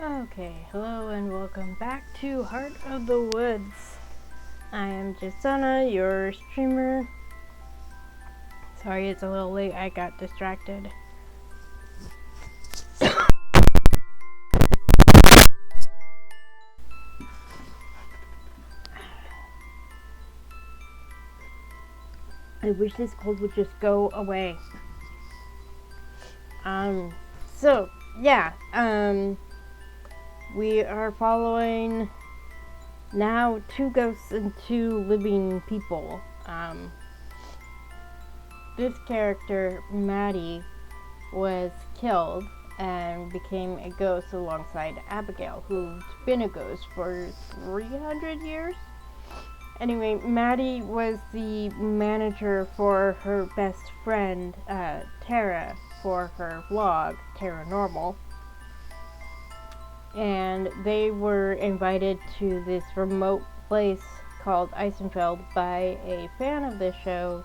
Okay, hello and welcome back to Heart of the Woods. I am Jasona, your streamer. Sorry it's a little late, I got distracted. I wish this cold would just go away. We are following now 2 ghosts and 2 living people. This character, Maddie, was killed and became a ghost alongside Abigail, who's been a ghost for 300 years. Anyway, Maddie was the manager for her best friend, Tara, for her vlog, Paranormal. And they were invited to this remote place called Eisenfeld by a fan of this show,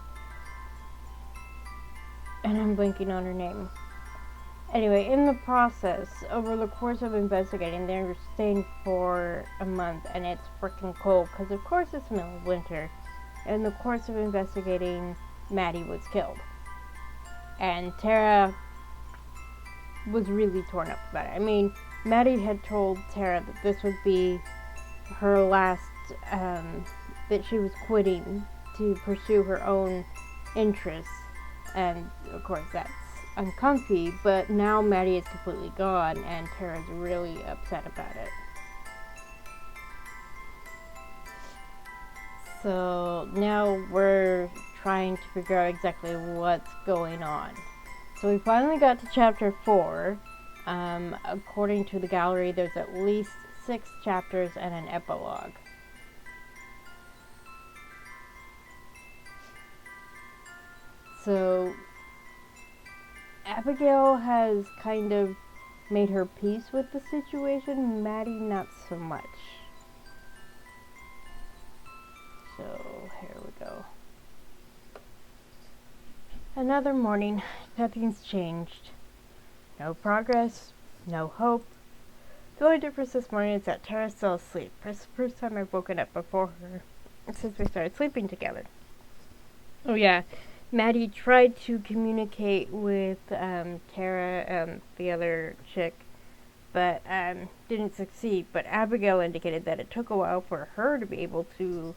and I'm blanking on her name. Anyway, in the process, over the course of investigating, they were staying for a month, and it's freaking cold, because of course it's the middle of winter. In the course of investigating, Maddie was killed. And Tara was really torn up about it. I mean, Maddie had told Tara that this would be her last, that she was quitting to pursue her own interests. And, of course, that's uncomfy, but now Maddie is completely gone, and Tara's really upset about it. So, now we're trying to figure out exactly what's going on. So we finally got to chapter 4. According to the gallery, there's at least 6 chapters and an epilogue. So Abigail has kind of made her peace with the situation, Maddie not so much. So here we go. Another morning, nothing's changed. No progress, no hope. The only difference this morning is that Tara's still asleep. It's the first time I've woken up before her since we started sleeping together. Oh yeah, Maddie tried to communicate with Tara and the other chick, but didn't succeed. But Abigail indicated that it took a while for her to be able to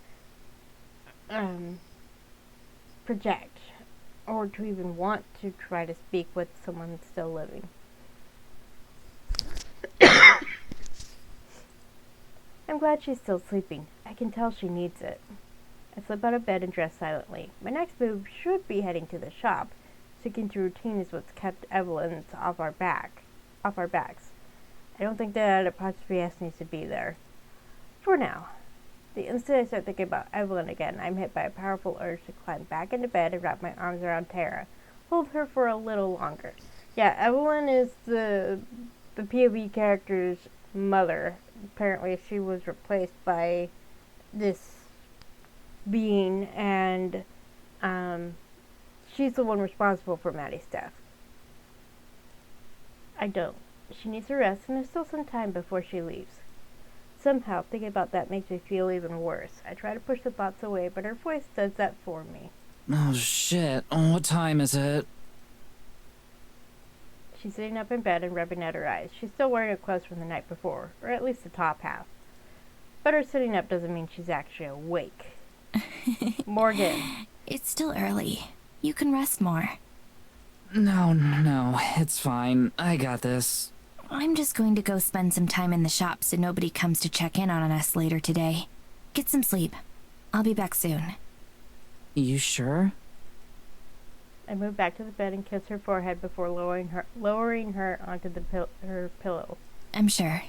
project, or to even want to try to speak with someone still living. I'm glad she's still sleeping. I can tell she needs it. I slip out of bed and dress silently. My next move should be heading to the shop. Sticking to routine is what's kept Evelyn's off our backs. I don't think that apostrophe S needs to be there. For now. The instant I start thinking about Evelyn again, I'm hit by a powerful urge to climb back into bed and wrap my arms around Tara. Hold her for a little longer. Yeah, Evelyn is the POV character's mother. Apparently she was replaced by this being, and she's the one responsible for Maddie's death. I don't. She needs to rest, and there's still some time before she leaves. Somehow, thinking about that makes me feel even worse. I try to push the thoughts away, but her voice does that for me. Oh shit, what time is it? She's sitting up in bed and rubbing at her eyes. She's still wearing her clothes from the night before, or at least the top half. But her sitting up doesn't mean she's actually awake. Morgan. It's still early. You can rest more. No, it's fine. I got this. I'm just going to go spend some time in the shop so nobody comes to check in on us later today. Get some sleep. I'll be back soon. You sure? I move back to the bed and kiss her forehead before lowering her onto her pillow. I'm sure.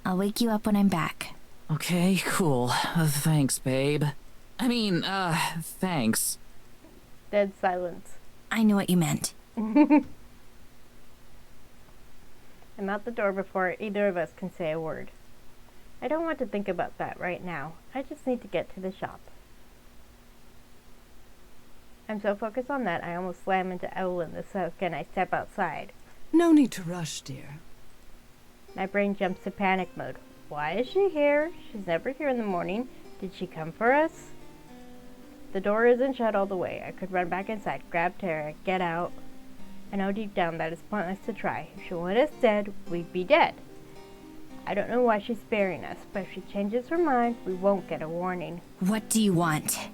I'll wake you up when I'm back. Okay, cool. Thanks, babe. Thanks. Dead silence. I know what you meant. I'm out the door before either of us can say a word. I don't want to think about that right now. I just need to get to the shop. I'm so focused on that, I almost slam into Evelyn the second I step outside. No need to rush, dear. My brain jumps to panic mode. Why is she here? She's never here in the morning. Did she come for us? The door isn't shut all the way. I could run back inside, grab Tara, get out. I know deep down that it's pointless to try. If she wanted us dead, we'd be dead. I don't know why she's sparing us, but if she changes her mind, we won't get a warning. What do you want?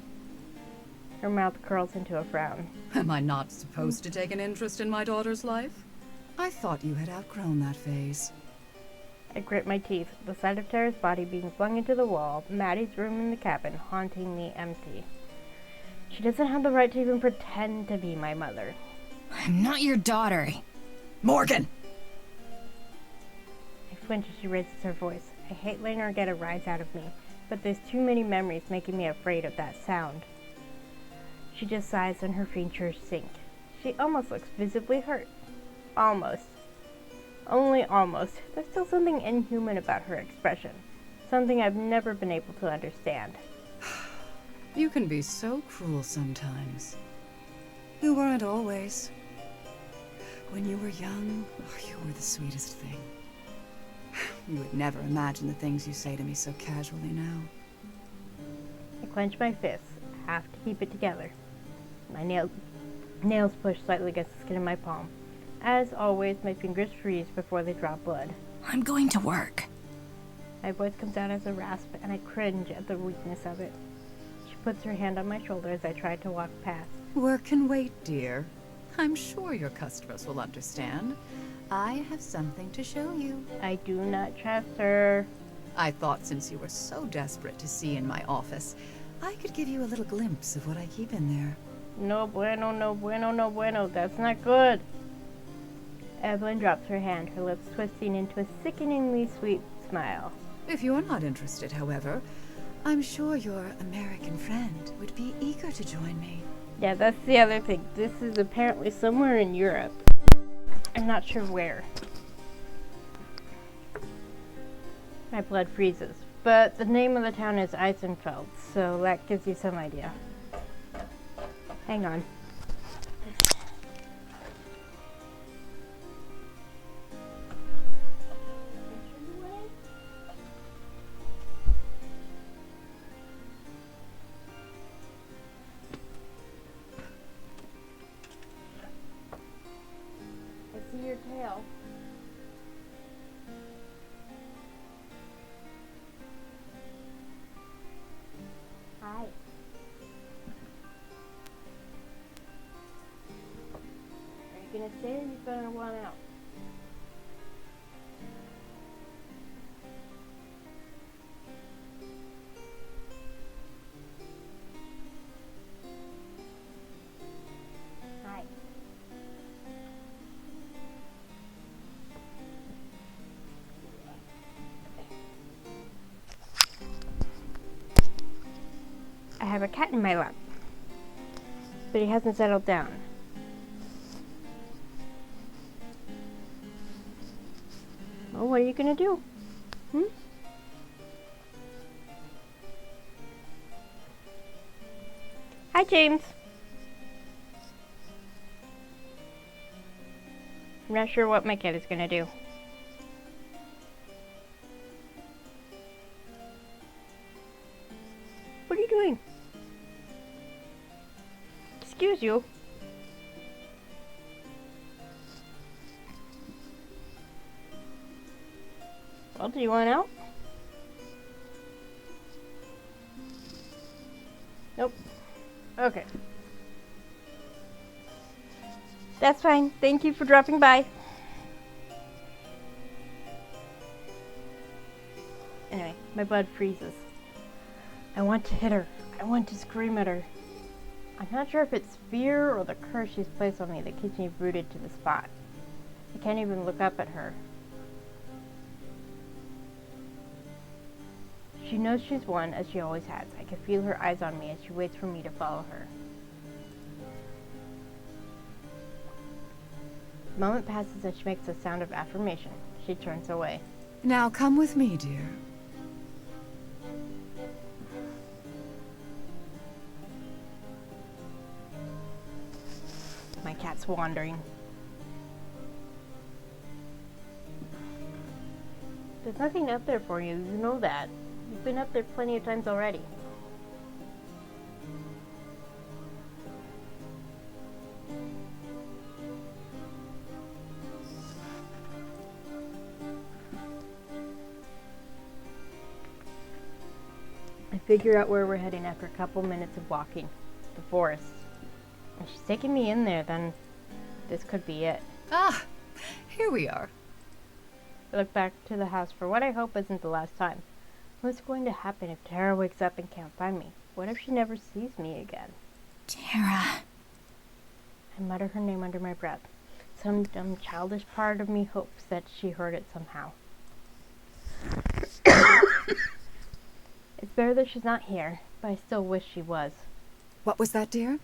Her mouth curls into a frown. Am I not supposed to take an interest in my daughter's life? I thought you had outgrown that phase. I grit my teeth. The sight of Tara's body being flung into the wall, Maddie's room in the cabin hauntingly empty. She doesn't have the right to even pretend to be my mother. I'm not your daughter. Morgan! I flinch as she raises her voice. I hate letting her get a rise out of me, but there's too many memories making me afraid of that sound. She just sighs and her features sink. She almost looks visibly hurt. Almost. Only almost. There's still something inhuman about her expression. Something I've never been able to understand. You can be so cruel sometimes. You weren't always. When you were young, you were the sweetest thing. You would never imagine the things you say to me so casually now. I clench my fists. I have to keep it together. My nails push slightly against the skin of my palm. As always, my fingers freeze before they drop blood. I'm going to work. My voice comes out as a rasp, and I cringe at the weakness of it. She puts her hand on my shoulder as I try to walk past. Work can wait, dear. I'm sure your customers will understand. I have something to show you. I do not trust her. I thought since you were so desperate to see in my office, I could give you a little glimpse of what I keep in there. No bueno, no bueno, no bueno. That's not good. Evelyn drops her hand, her lips twisting into a sickeningly sweet smile. If you're not interested, however, I'm sure your American friend would be eager to join me. Yeah, that's the other thing. This is apparently somewhere in Europe. I'm not sure where. My blood freezes. But the name of the town is Eisenfeld, so that gives you some idea. Hang on. I see your tail. Hi. Are you gonna stay or are you gonna run out? Hi. I have a cat in my lap, but he hasn't settled down. Well, what are you gonna do? Hi, James. I'm not sure what my cat is gonna do. What are you doing? Excuse you. Well, do you want out? Nope. Okay. That's fine. Thank you for dropping by. Anyway, my blood freezes. I want to hit her. I want to scream at her. I'm not sure if it's fear or the curse she's placed on me that keeps me rooted to the spot. I can't even look up at her. She knows she's won, as she always has. I can feel her eyes on me as she waits for me to follow her. The moment passes and she makes a sound of affirmation. She turns away. Now come with me, dear. My cat's wandering. There's nothing up there for you. You know that. You've been up there plenty of times already. I figure out where we're heading after a couple minutes of walking. The forest. If she's taking me in there, then this could be it. Ah, here we are. I look back to the house for what I hope isn't the last time. What's going to happen if Tara wakes up and can't find me? What if she never sees me again? Tara. I mutter her name under my breath. Some dumb childish part of me hopes that she heard it somehow. It's better that she's not here, but I still wish she was. What was that, dear?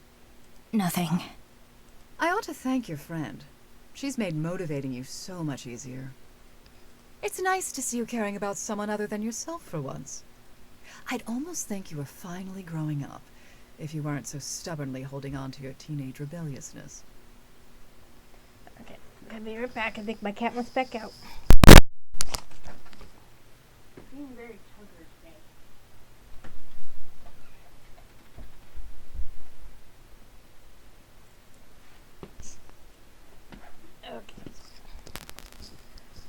Nothing. I ought to thank your friend. She's made motivating you so much easier. It's nice to see you caring about someone other than yourself for once. I'd almost think you were finally growing up, if you weren't so stubbornly holding on to your teenage rebelliousness. Okay, I'll be right back. I think my cat wants back out. Being very chugger today. Okay.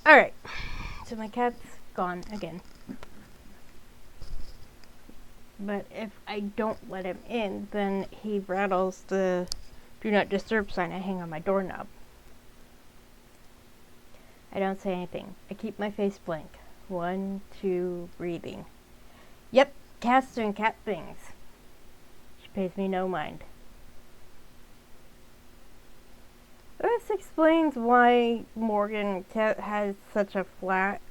Alright. So my cat's gone again. But if I don't let him in, then he rattles the do not disturb sign I hang on my doorknob. I don't say anything. I keep my face blank. 1, 2, breathing. Yep, cat's doing cat things. She pays me no mind. This explains why Morgan has such a flat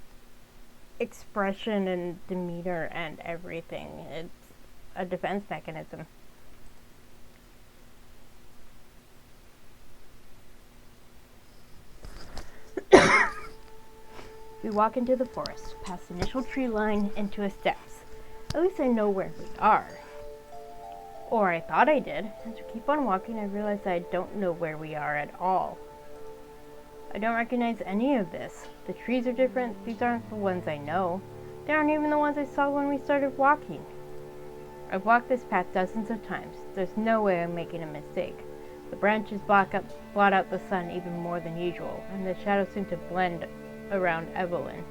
expression and demeanor and everything. It's a defense mechanism. We walk into the forest, past the initial tree line, into a steps. At least I know where we are. Or I thought I did. As we keep on walking, I realize I don't know where we are at all. I don't recognize any of this. The trees are different. These aren't the ones I know. They aren't even the ones I saw when we started walking. I've walked this path dozens of times. There's no way I'm making a mistake. The branches blot out the sun even more than usual, and the shadows seem to blend around Evelyn.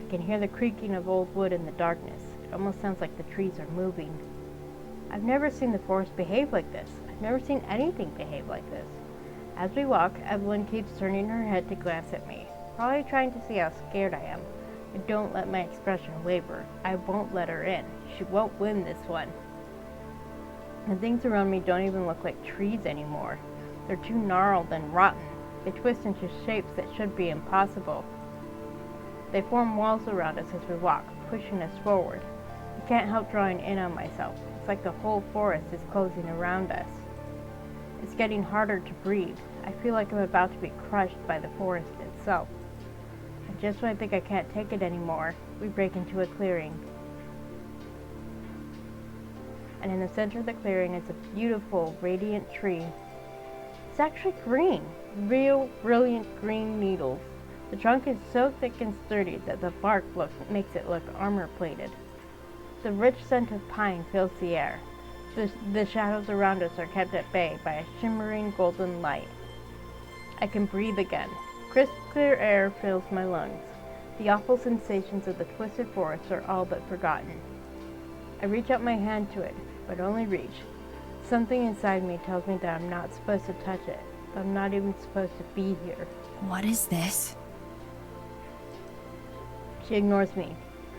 I can hear the creaking of old wood in the darkness. It almost sounds like the trees are moving. I've never seen the forest behave like this. I've never seen anything behave like this. As we walk, Evelyn keeps turning her head to glance at me, probably trying to see how scared I am. I don't let my expression waver. I won't let her in. She won't win this one. The things around me don't even look like trees anymore. They're too gnarled and rotten. They twist into shapes that should be impossible. They form walls around us as we walk, pushing us forward. I can't help drawing in on myself. It's like the whole forest is closing around us. It's getting harder to breathe. I feel like I'm about to be crushed by the forest itself. And just when I think I can't take it anymore, we break into a clearing. And in the center of the clearing is a beautiful, radiant tree. It's actually green. Real, brilliant green needles. The trunk is so thick and sturdy that the bark makes it look armor-plated. The rich scent of pine fills the air. The shadows around us are kept at bay by a shimmering golden light. I can breathe again. Crisp, clear air fills my lungs. The awful sensations of the twisted forest are all but forgotten. I reach out my hand to it, but only reach. Something inside me tells me that I'm not supposed to touch it. I'm not even supposed to be here. What is this? She ignores me.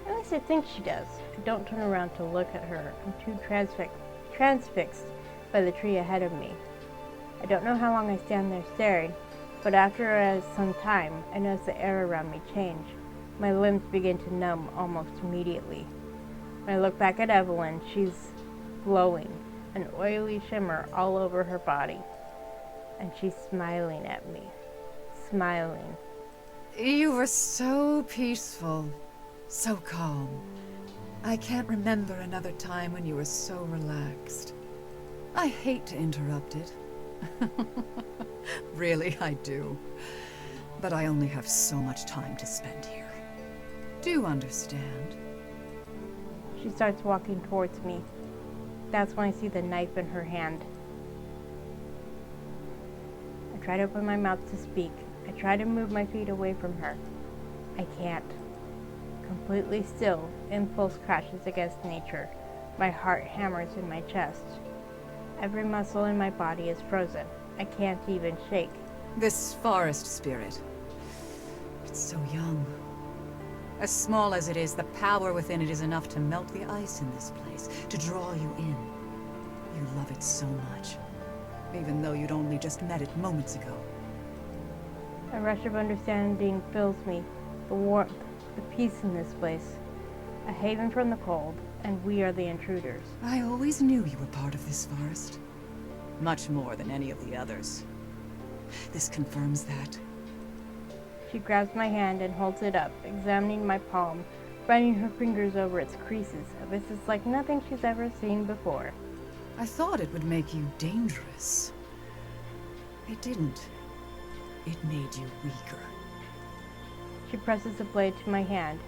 At least I think she does. I don't turn around to look at her. I'm too transfixed by the tree ahead of me. I don't know how long I stand there staring, but after some time, I notice the air around me change. My limbs begin to numb almost immediately. When I look back at Evelyn, she's glowing, an oily shimmer all over her body. And she's smiling at me. Smiling. You were so peaceful, so calm. I can't remember another time when you were so relaxed. I hate to interrupt it. Really, I do. but I only have so much time to spend here. Do you understand? She starts walking towards me. That's when I see the knife in her hand. I try to open my mouth to speak. I try to move my feet away from her. I can't. Completely still, impulse crashes against nature. My heart hammers in my chest. Every muscle in my body is frozen. I can't even shake. This forest spirit. It's so young. As small as it is, the power within it is enough to melt the ice in this place, to draw you in. You love it so much, even though you'd only just met it moments ago. A rush of understanding fills me. The warmth, the peace in this place. A haven from the cold, and we are the intruders. I always knew you were part of this forest. Much more than any of the others. This confirms that. She grabs my hand and holds it up, examining my palm, running her fingers over its creases. This is like nothing she's ever seen before. I thought it would make you dangerous. It didn't. It made you weaker. She presses the blade to my hand.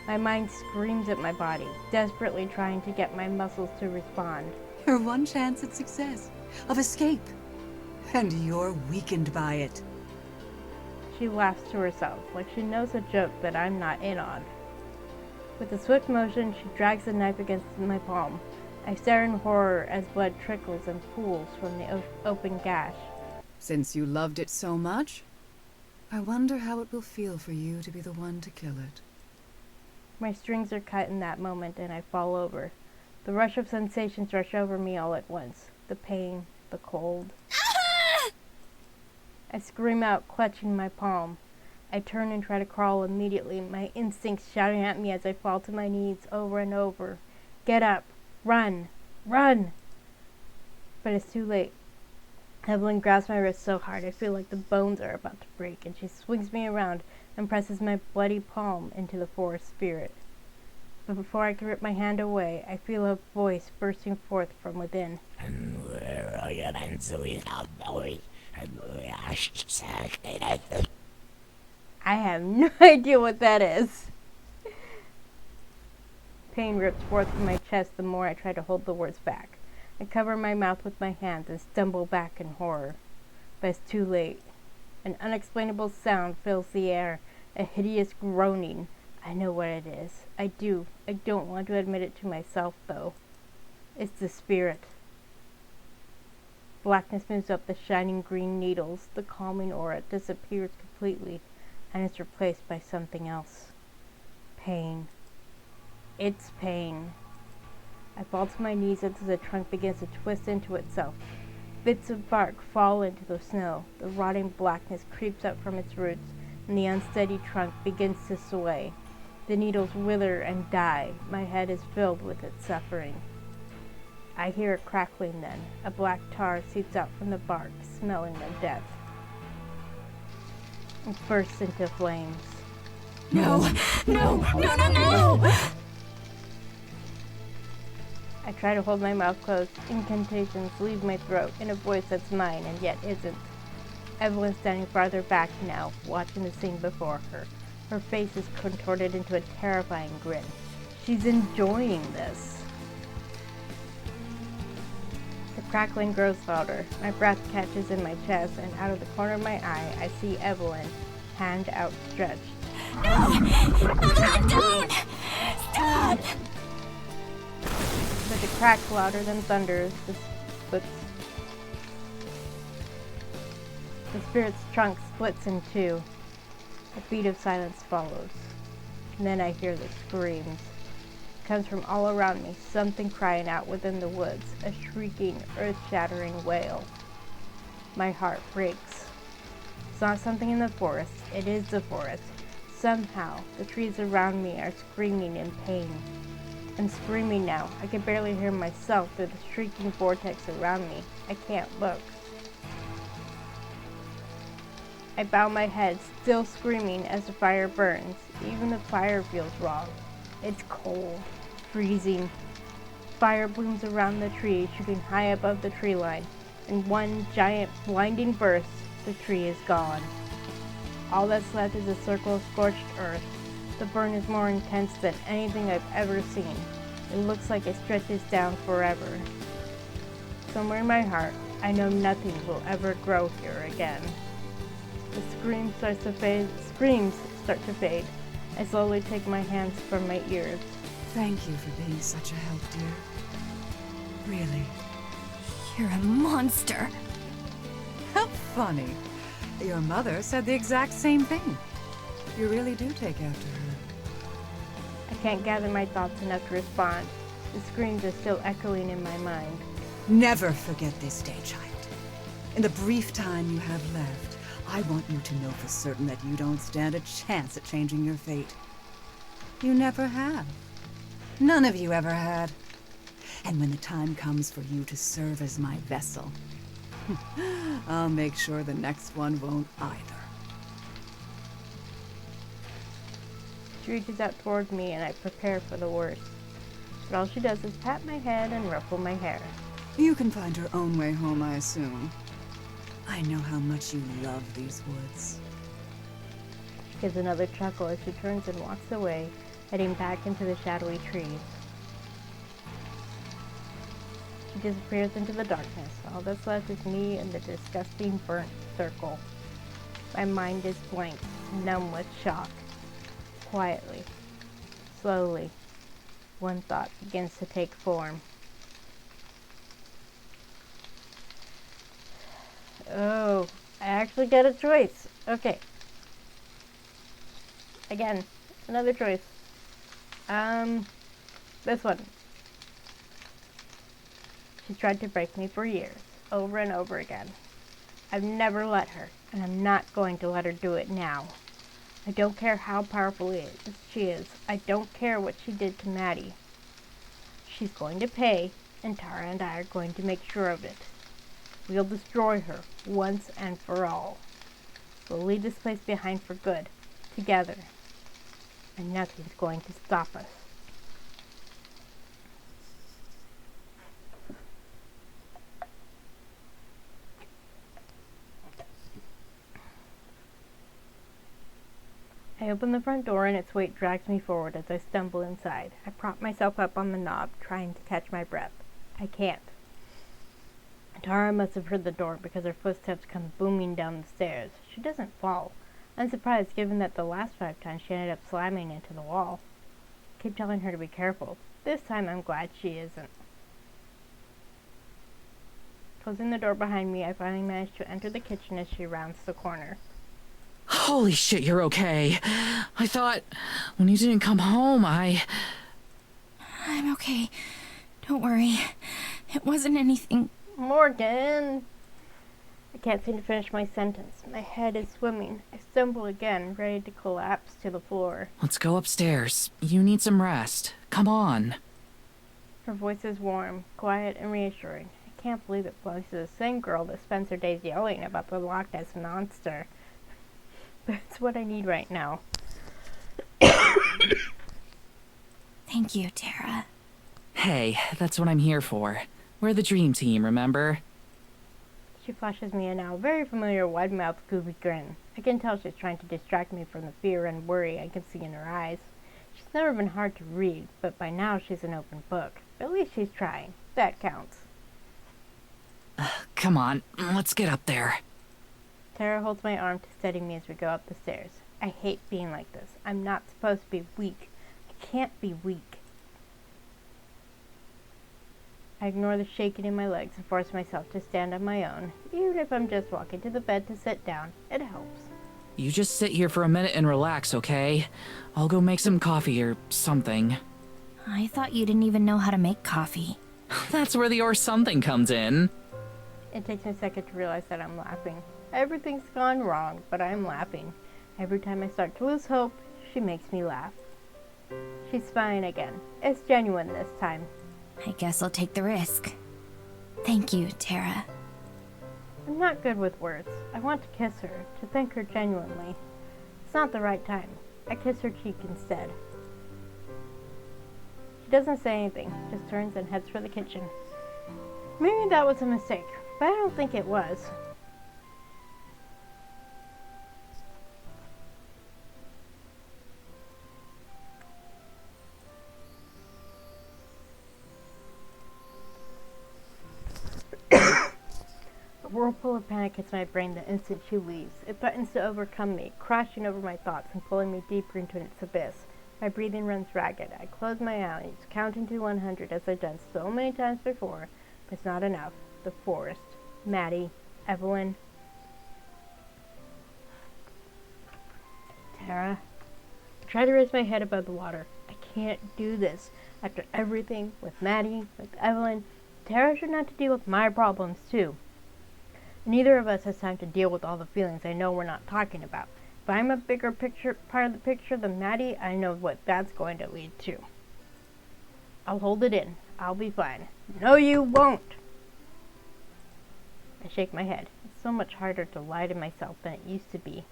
My mind screams at my body, desperately trying to get my muscles to respond. Your one chance at success, of escape. And you're weakened by it. She laughs to herself, like she knows a joke that I'm not in on. With a swift motion, she drags the knife against my palm. I stare in horror as blood trickles and pools from the open gash. Since you loved it so much, I wonder how it will feel for you to be the one to kill it. My strings are cut in that moment and I fall over. The rush of sensations rush over me all at once. The pain, the cold. I scream out, clutching my palm. I turn and try to crawl immediately, my instincts shouting at me as I fall to my knees over and over. Get up! Run! Run! But it's too late. Evelyn grabs my wrist so hard I feel like the bones are about to break, and she swings me around and presses my bloody palm into the forest spirit. But before I can rip my hand away, I feel a voice bursting forth from within. I have no idea what that is. Pain rips forth from my chest the more I try to hold the words back. I cover my mouth with my hands and stumble back in horror. But it's too late. An unexplainable sound fills the air, a hideous groaning. I know what it is. I do. I don't want to admit it to myself, though. It's the spirit. Blackness moves up the shining green needles. The calming aura disappears completely and is replaced by something else. Pain. It's pain. I fall to my knees as the trunk begins to twist into itself. Bits of bark fall into the snow. The rotting blackness creeps up from its roots, and the unsteady trunk begins to sway. The needles wither and die. My head is filled with its suffering. I hear it crackling then. A black tar seeps out from the bark, smelling of death. It bursts into flames. No! No! No, no, no! I try to hold my mouth closed. Incantations leave my throat in a voice that's mine and yet isn't. Evelyn's standing farther back now, watching the scene before her. Her face is contorted into a terrifying grin. She's enjoying this. The crackling grows louder. My breath catches in my chest, and out of the corner of my eye, I see Evelyn, hand outstretched. No! Evelyn, don't! Stop! With a crack louder than thunder, the spirit's trunk splits in two. A beat of silence follows. And then I hear the screams. It comes from all around me, something crying out within the woods, a shrieking, earth-shattering wail. My heart breaks. It's not something in the forest, it is the forest. Somehow, the trees around me are screaming in pain. I'm screaming now. I can barely hear myself through the shrieking vortex around me. I can't look. I bow my head, still screaming as the fire burns. Even the fire feels wrong. It's cold, freezing. Fire blooms around the tree, shooting high above the tree line. In one giant, blinding burst, the tree is gone. All that's left is a circle of scorched earth. The burn is more intense than anything I've ever seen. It looks like it stretches down forever. Somewhere in my heart, I know nothing will ever grow here again. The screams start to fade. I slowly take my hands from my ears. Thank you for being such a help, dear. Really. You're a monster. How funny. Your mother said the exact same thing. You really do take after her. I can't gather my thoughts enough to respond. The screams are still echoing in my mind. Never forget this day, child. In the brief time you have left, I want you to know for certain that you don't stand a chance at changing your fate. You never have. None of you ever had. And when the time comes for you to serve as my vessel, I'll make sure the next one won't either. She reaches out towards me and I prepare for the worst. But all she does is pat my head and ruffle my hair. You can find your own way home, I assume. I know how much you love these woods. She gives another chuckle as she turns and walks away, heading back into the shadowy trees. She disappears into the darkness. All that's left is me and the disgusting burnt circle. My mind is blank, numb with shock. Quietly, slowly, one thought begins to take form. Oh, I actually get a choice. Okay. Again, another choice. This one. She tried to break me for years, over and over again. I've never let her, and I'm not going to let her do it now. I don't care how powerful she is. I don't care what she did to Maddie. She's going to pay, and Tara and I are going to make sure of it. We'll destroy her, once and for all. We'll leave this place behind for good, together. And nothing's going to stop us. I open the front door and its weight drags me forward as I stumble inside. I prop myself up on the knob, trying to catch my breath. I can't. Tara must have heard the door because her footsteps come booming down the stairs. She doesn't fall. I'm surprised given that the last 5 times she ended up slamming into the wall. I keep telling her to be careful. This time I'm glad she isn't. Closing the door behind me, I finally manage to enter the kitchen as she rounds the corner. Holy shit, you're okay. I thought when you didn't come home, I'm okay. Don't worry. It wasn't anything. Morgan! I can't seem to finish my sentence. My head is swimming. I stumble again, ready to collapse to the floor. Let's go upstairs. You need some rest. Come on. Her voice is warm, quiet, and reassuring. I can't believe it belongs to the same girl that spends her days yelling about the Loch Ness Monster. But it's what I need right now. Thank you, Tara. Hey, that's what I'm here for. We're the dream team, remember? She flashes me a now very familiar wide-mouthed goofy grin. I can tell she's trying to distract me from the fear and worry I can see in her eyes. She's never been hard to read, but by now she's an open book. At least she's trying. That counts. Come on, let's get up there. Tara holds my arm to steady me as we go up the stairs. I hate being like this. I'm not supposed to be weak. I can't be weak. I ignore the shaking in my legs and force myself to stand on my own. Even if I'm just walking to the bed to sit down, it helps. You just sit here for a minute and relax, okay? I'll go make some coffee or something. I thought you didn't even know how to make coffee. That's where the or something comes in. It takes me a second to realize that I'm laughing. Everything's gone wrong, but I'm laughing. Every time I start to lose hope, she makes me laugh. She's fine again. It's genuine this time. I guess I'll take the risk. Thank you, Tara. I'm not good with words. I want to kiss her, to thank her genuinely. It's not the right time. I kiss her cheek instead. She doesn't say anything, just turns and heads for the kitchen. Maybe that was a mistake, but I don't think it was. whirlpool of panic hits my brain the instant she leaves. It threatens to overcome me, crashing over my thoughts and pulling me deeper into its abyss. My breathing runs ragged. I close my eyes, counting to 100 as I've done so many times before, but it's not enough. The forest. Maddie. Evelyn. Tara. I try to raise my head above the water. I can't do this. After everything, with Maddie, with Evelyn, Tara should not have to deal with my problems too. Neither of us has time to deal with all the feelings I know we're not talking about. If I'm a bigger part of the picture than Maddie, I know what that's going to lead to. I'll hold it in. I'll be fine. No, you won't. I shake my head. It's so much harder to lie to myself than it used to be.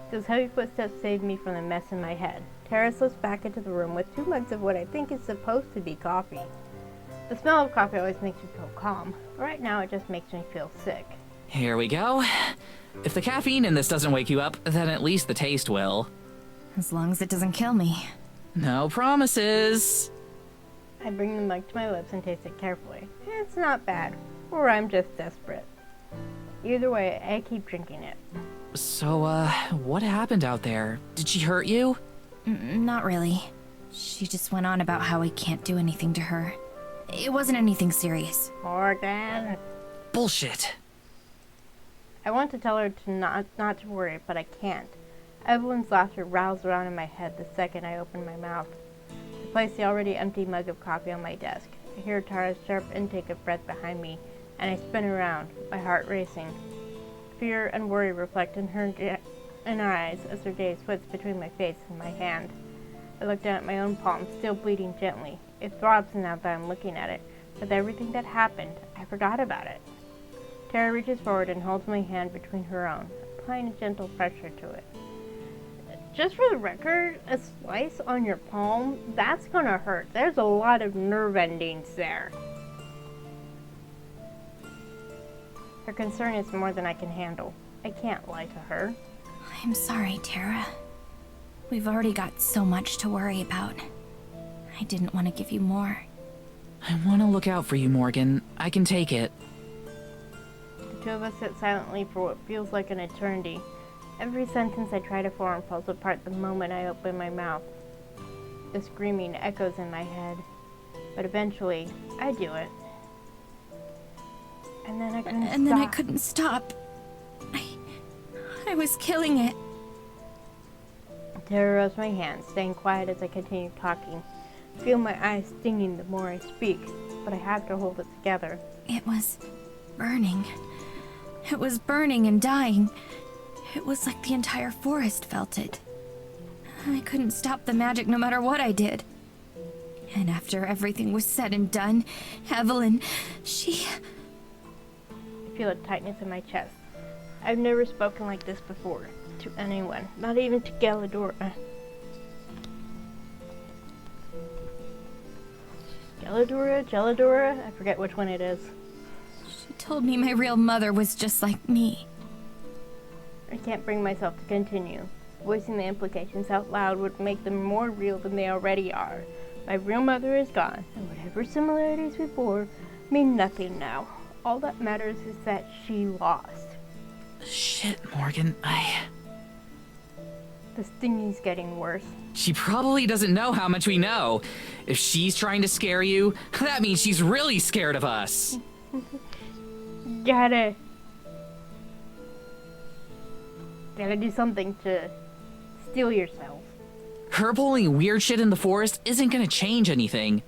Those heavy footsteps saved me from the mess in my head. Tara slips back into the room with 2 mugs of what I think is supposed to be coffee. The smell of coffee always makes me feel calm. Right now it just makes me feel sick. Here we go. If the caffeine in this doesn't wake you up, then at least the taste will. As long as it doesn't kill me. No promises. I bring the mug to my lips and taste it carefully. It's not bad, or I'm just desperate. Either way, I keep drinking it. So, what happened out there? Did she hurt you? Not really. She just went on about how I can't do anything to her. It wasn't anything serious. Morgan. Bullshit. I want to tell her to not to worry, but I can't. Evelyn's laughter roused around in my head the second I opened my mouth. I place the already empty mug of coffee on my desk. I hear Tara's sharp intake of breath behind me, and I spin around, my heart racing. Fear and worry reflect in her eyes as her gaze flits between my face and my hand. I look down at my own palm, still bleeding gently. It throbs now that I'm looking at it. With everything that happened, I forgot about it. Tara reaches forward and holds my hand between her own, applying a gentle pressure to it. Just for the record, a slice on your palm, that's gonna hurt. There's a lot of nerve endings there. Her concern is more than I can handle. I can't lie to her. I'm sorry, Tara. We've already got so much to worry about. I didn't want to give you more. I want to look out for you, Morgan. I can take it. The two of us sit silently for what feels like an eternity. Every sentence I try to form falls apart the moment I open my mouth. The screaming echoes in my head. But eventually, I do it. And then I couldn't stop. I was killing it. Tara rubs my hand, staying quiet as I continue talking. I feel my eyes stinging the more I speak, but I have to hold it together. It was burning. It was burning and dying. It was like the entire forest felt it. I couldn't stop the magic no matter what I did. And after everything was said and done, Evelyn, she... I feel a tightness in my chest. I've never spoken like this before, to anyone, not even to Galadora. Galadora? I forget which one it is. She told me my real mother was just like me. I can't bring myself to continue. Voicing the implications out loud would make them more real than they already are. My real mother is gone, and whatever similarities we bore mean nothing now. All that matters is that she lost. Shit, Morgan, The stinging's getting worse. She probably doesn't know how much we know. If she's trying to scare you, that means she's really scared of us. Gotta do something to steel yourself. Her pulling weird shit in the forest isn't gonna change anything.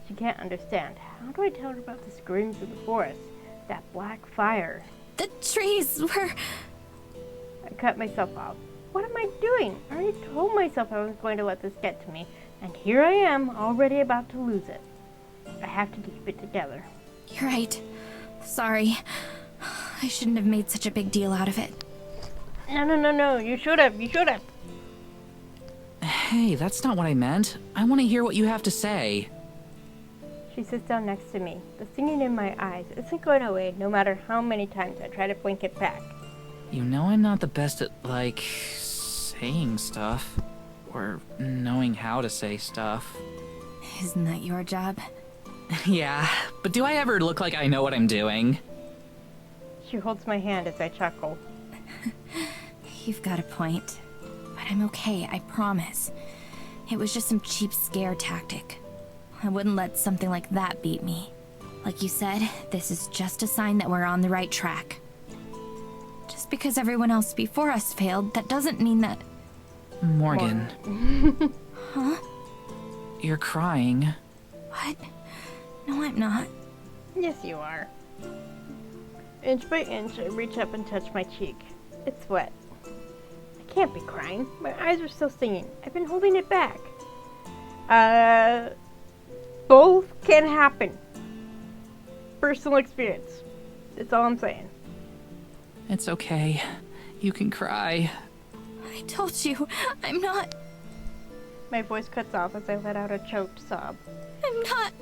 She can't understand. How do I tell her about the screams of the forest? That black fire. The trees were... I cut myself off. What am I doing? I already told myself I was going to let this get to me, and here I am, already about to lose it. I have to keep it together. You're right. Sorry. I shouldn't have made such a big deal out of it. No. You should have. Hey, that's not what I meant. I want to hear what you have to say. She sits down next to me. The stinging in my eyes isn't going away no matter how many times I try to blink it back. You know I'm not the best at, saying stuff. Or knowing how to say stuff. Isn't that your job? Yeah, but do I ever look like I know what I'm doing? She holds my hand as I chuckle. You've got a point. But I'm okay, I promise. It was just some cheap scare tactic. I wouldn't let something like that beat me. Like you said, this is just a sign that we're on the right track. Just because everyone else before us failed, that doesn't mean that... Morgan. Huh? You're crying. What? No, I'm not. Yes, you are. Inch by inch, I reach up and touch my cheek. It's wet. I can't be crying. My eyes are still stinging. I've been holding it back. Both can happen. Personal experience. That's all I'm saying. It's okay. You can cry. I told you, I'm not... My voice cuts off as I let out a choked sob. I'm not...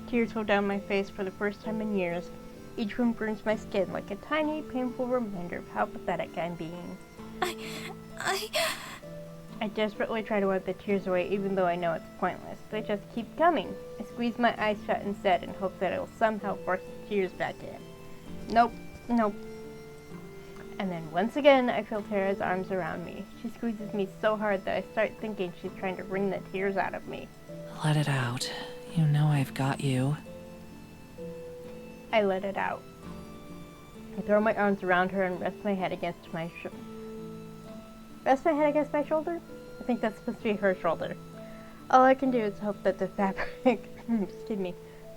Tears roll down my face for the first time in years. Each one burns my skin like a tiny, painful reminder of how pathetic I'm being. I desperately try to wipe the tears away, even though I know it's pointless. They just keep coming. I squeeze my eyes shut instead and hope that it will somehow force the tears back in. Nope. And then once again, I feel Tara's arms around me. She squeezes me so hard that I start thinking she's trying to wring the tears out of me. Let it out. You know I've got you. I let it out. I throw my arms around her and rest my head against my shoulder? I think that's supposed to be her shoulder. All I can do is hope that the fabric,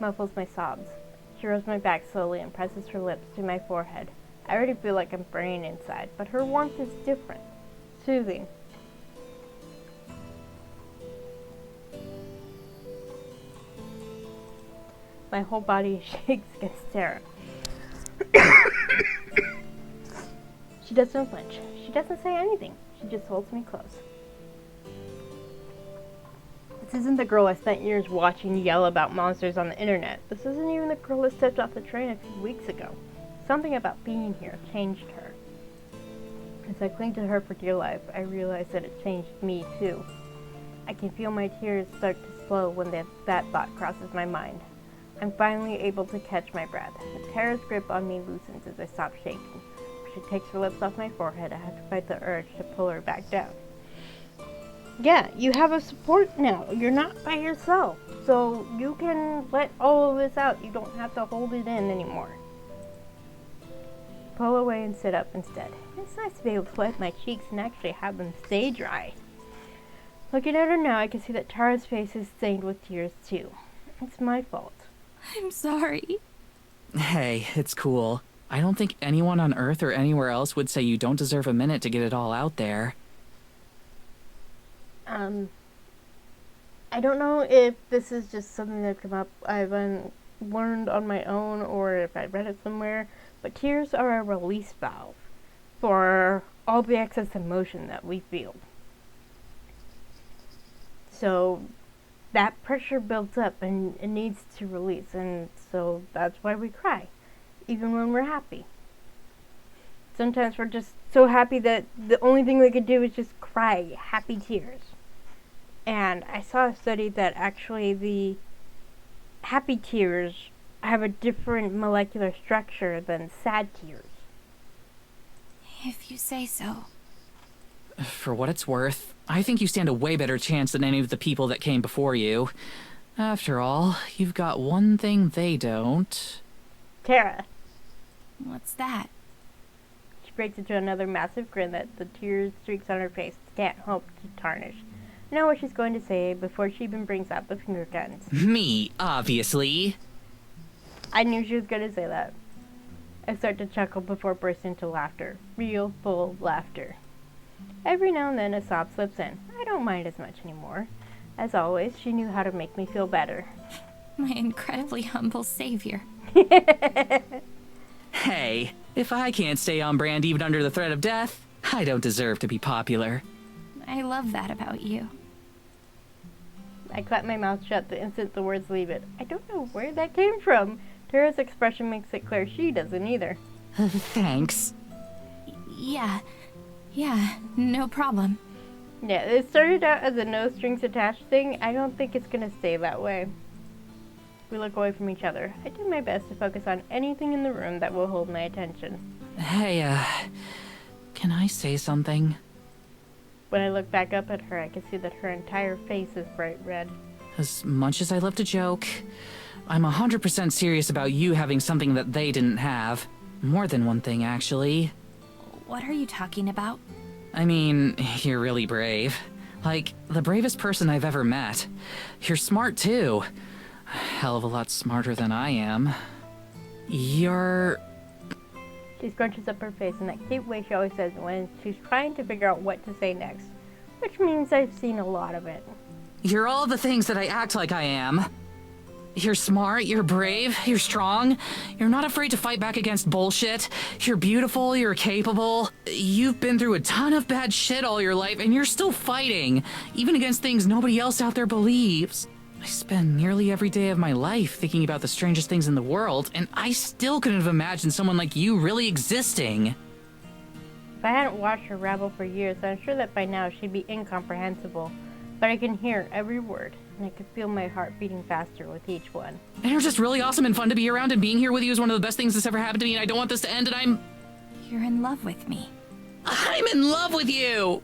muffles my sobs. She rubs my back slowly and presses her lips to my forehead. I already feel like I'm burning inside, but her warmth is different. Soothing. My whole body shakes against Tara. She doesn't flinch. She doesn't say anything. She just holds me close. This isn't the girl I spent years watching yell about monsters on the internet. This isn't even the girl that stepped off the train a few weeks ago. Something about being here changed her. As I cling to her for dear life, I realize that it changed me too. I can feel my tears start to slow when that thought crosses my mind. I'm finally able to catch my breath. Tara's grip on me loosens as I stop shaking. She takes her lips off my forehead. I have to fight the urge to pull her back down. Yeah, you have a support now. You're not by yourself. So you can let all of this out. You don't have to hold it in anymore. Pull away and sit up instead. It's nice to be able to wipe my cheeks and actually have them stay dry. Looking at her now, I can see that Tara's face is stained with tears too. It's my fault. I'm sorry. Hey, it's cool. I don't think anyone on Earth or anywhere else would say you don't deserve a minute to get it all out there. I don't know if this is just something that come up I've learned on my own or if I read it somewhere, but tears are a release valve for all the excess emotion that we feel. So that pressure builds up and it needs to release, and so that's why we cry, even when we're happy. Sometimes we're just so happy that the only thing we could do is just cry happy tears. And I saw a study that actually the happy tears have a different molecular structure than sad tears. If you say so. For what it's worth, I think you stand a way better chance than any of the people that came before you. After all, you've got one thing they don't. Tara. What's that? She breaks into another massive grin that the tear streaks on her face can't hope to tarnish. I know what she's going to say before she even brings out the finger guns. Me, obviously. I knew she was going to say that. I start to chuckle before bursting into laughter. Real, full laughter. Every now and then a sob slips in. I don't mind as much anymore. As always, she knew how to make me feel better. My incredibly humble savior. Hey, if I can't stay on brand even under the threat of death, I don't deserve to be popular. I love that about you. I clap my mouth shut the instant the words leave it. I don't know where that came from. Tara's expression makes it clear she doesn't either. Thanks. Yeah, no problem. Yeah, it started out as a no strings attached thing. I don't think it's gonna stay that way. We look away from each other. I do my best to focus on anything in the room that will hold my attention. Hey, can I say something? When I look back up at her, I can see that her entire face is bright red. As much as I love to joke, I'm 100% serious about you having something that they didn't have. More than one thing, actually. What are you talking about? I mean, you're really brave. Like, the bravest person I've ever met. You're smart, too. A hell of a lot smarter than I am. You're... She scrunches up her face in that cute way she always says when she's trying to figure out what to say next. Which means I've seen a lot of it. You're all the things that I act like I am. You're smart, you're brave, you're strong. You're not afraid to fight back against bullshit. You're beautiful, you're capable. You've been through a ton of bad shit all your life, and you're still fighting, even against things nobody else out there believes. I spend nearly every day of my life thinking about the strangest things in the world, and I still couldn't have imagined someone like you really existing. If I hadn't watched her rabble for years, I'm sure that by now she'd be incomprehensible. But I can hear every word, and I can feel my heart beating faster with each one. And you're just really awesome and fun to be around, and being here with you is one of the best things that's ever happened to me, and I don't want this to end, and I'm You're in love with me. in love with you!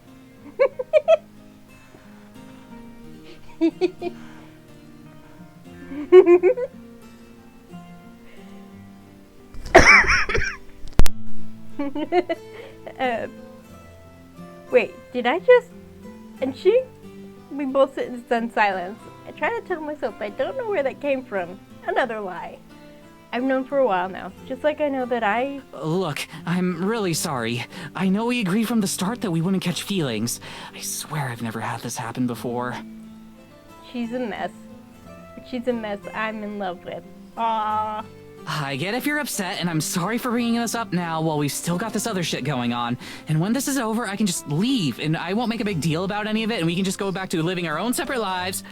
Wait, did I just... And she... We both sit in stunned silence. I try to tell myself I don't know where that came from. Another lie. I've known for a while now, just like I know that I... Look, I'm really sorry. I know we agreed from the start that we wouldn't catch feelings. I swear I've never had this happen before. She's a mess. But she's a mess I'm in love with. Aww. I get if you're upset, and I'm sorry for bringing this up now while we've still got this other shit going on. And when this is over, I can just leave, and I won't make a big deal about any of it, and we can just go back to living our own separate lives.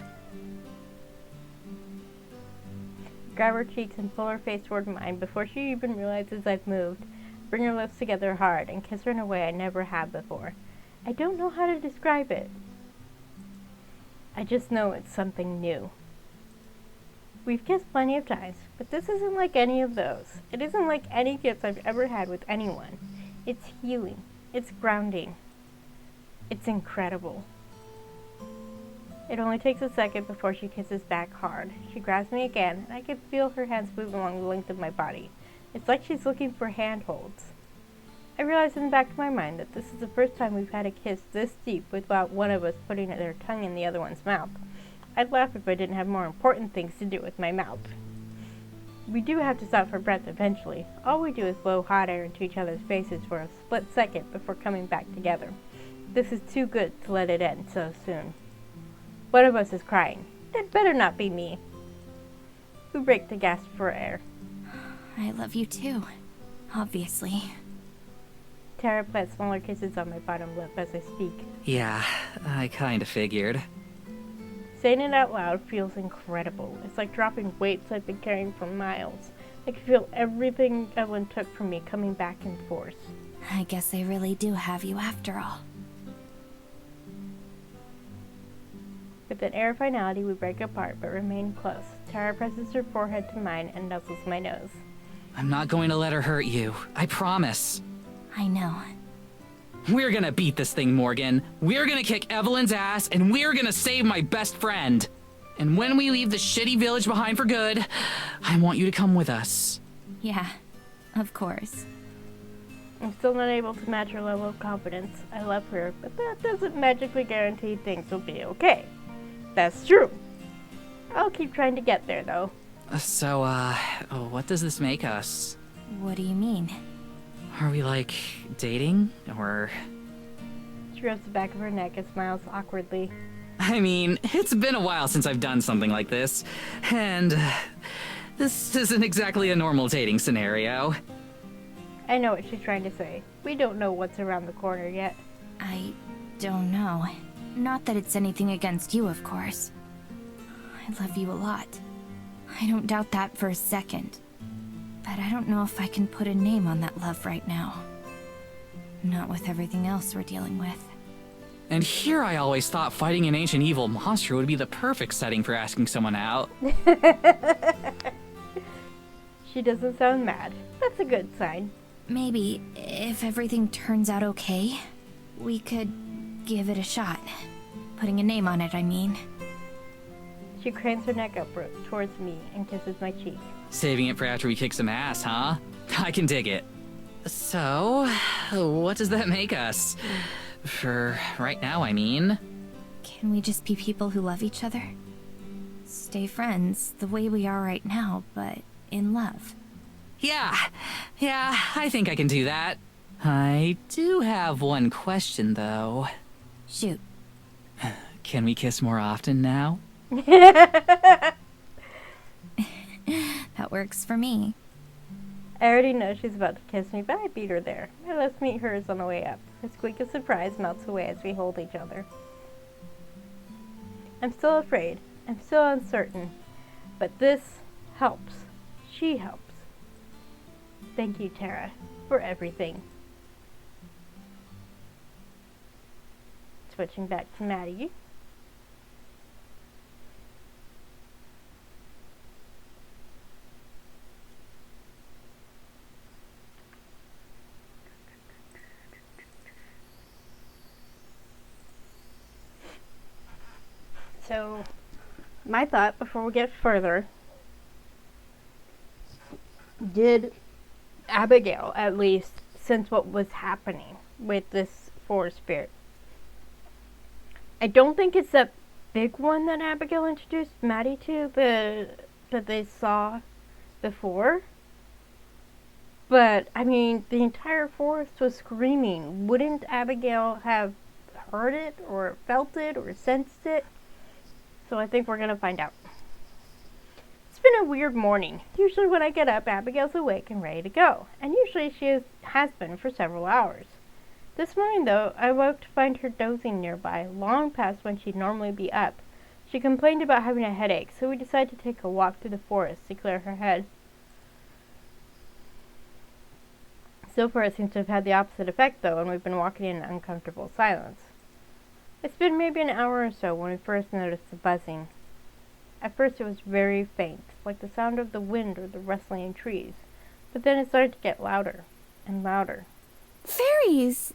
Grab her cheeks and pull her face toward mine before she even realizes I've moved. Bring her lips together hard and kiss her in a way I never have before. I don't know how to describe it. I just know it's something new. We've kissed plenty of times, but this isn't like any of those. It isn't like any kiss I've ever had with anyone. It's healing. It's grounding. It's incredible. It only takes a second before she kisses back hard. She grabs me again, and I can feel her hands move along the length of my body. It's like she's looking for handholds. I realize in the back of my mind that this is the first time we've had a kiss this deep without one of us putting their tongue in the other one's mouth. I'd laugh if I didn't have more important things to do with my mouth. We do have to stop for breath eventually. All we do is blow hot air into each other's faces for a split second before coming back together. This is too good to let it end so soon. One of us is crying. That better not be me. We break the gasp for air. I love you too, obviously. Tara plants smaller kisses on my bottom lip as I speak. Yeah, I kinda figured. Saying it out loud feels incredible. It's like dropping weights I've been carrying for miles. I can feel everything Evelyn took from me coming back in force. I guess I really do have you after all. With an air of finality, we break apart but remain close. Tara presses her forehead to mine and nuzzles my nose. I'm not going to let her hurt you. I promise. I know. We're gonna beat this thing, Morgan. We're gonna kick Evelyn's ass, and we're gonna save my best friend. And when we leave the shitty village behind for good, I want you to come with us. Yeah, of course. I'm still not able to match her level of confidence. I love her, but that doesn't magically guarantee things will be okay. That's true. I'll keep trying to get there, though. So, what does this make us? What do you mean? Are we, like, dating? Or... She rubs the back of her neck and smiles awkwardly. I mean, it's been a while since I've done something like this, and this isn't exactly a normal dating scenario. I know what she's trying to say. We don't know what's around the corner yet. I don't know. Not that it's anything against you, of course. I love you a lot. I don't doubt that for a second. But I don't know if I can put a name on that love right now. Not with everything else we're dealing with. And here I always thought fighting an ancient evil monster would be the perfect setting for asking someone out. She doesn't sound mad. That's a good sign. Maybe, if everything turns out okay, we could give it a shot. Putting a name on it, I mean. She cranes her neck up towards me and kisses my cheek. Saving it for after we kick some ass, huh? I can dig it. So, what does that make us? For right now, I mean. Can we just be people who love each other? Stay friends the way we are right now, but in love. Yeah, I think I can do that. I do have one question, though. Shoot. Can we kiss more often now? That works for me. I already know she's about to kiss me, but I beat her there. My lips meet hers on the way up. Her squeak of surprise melts away as we hold each other. I'm still afraid. I'm still uncertain. But this helps. She helps. Thank you, Tara, for everything. Switching back to Maddie. So, my thought before we get further, did Abigail at least sense what was happening with this forest spirit? I don't think it's that big one that Abigail introduced Maddie to that they saw before. But, I mean, the entire forest was screaming. Wouldn't Abigail have heard it or felt it or sensed it? So I think we're going to find out. It's been a weird morning. Usually when I get up, Abigail's awake and ready to go. And usually she has been for several hours. This morning, though, I woke to find her dozing nearby, long past when she'd normally be up. She complained about having a headache, so we decided to take a walk through the forest to clear her head. So far, it seems to have had the opposite effect, though, and we've been walking in uncomfortable silence. It's been maybe an hour or so when we first noticed the buzzing. At first it was very faint, like the sound of the wind or the rustling in trees, but then it started to get louder and louder. Fairies!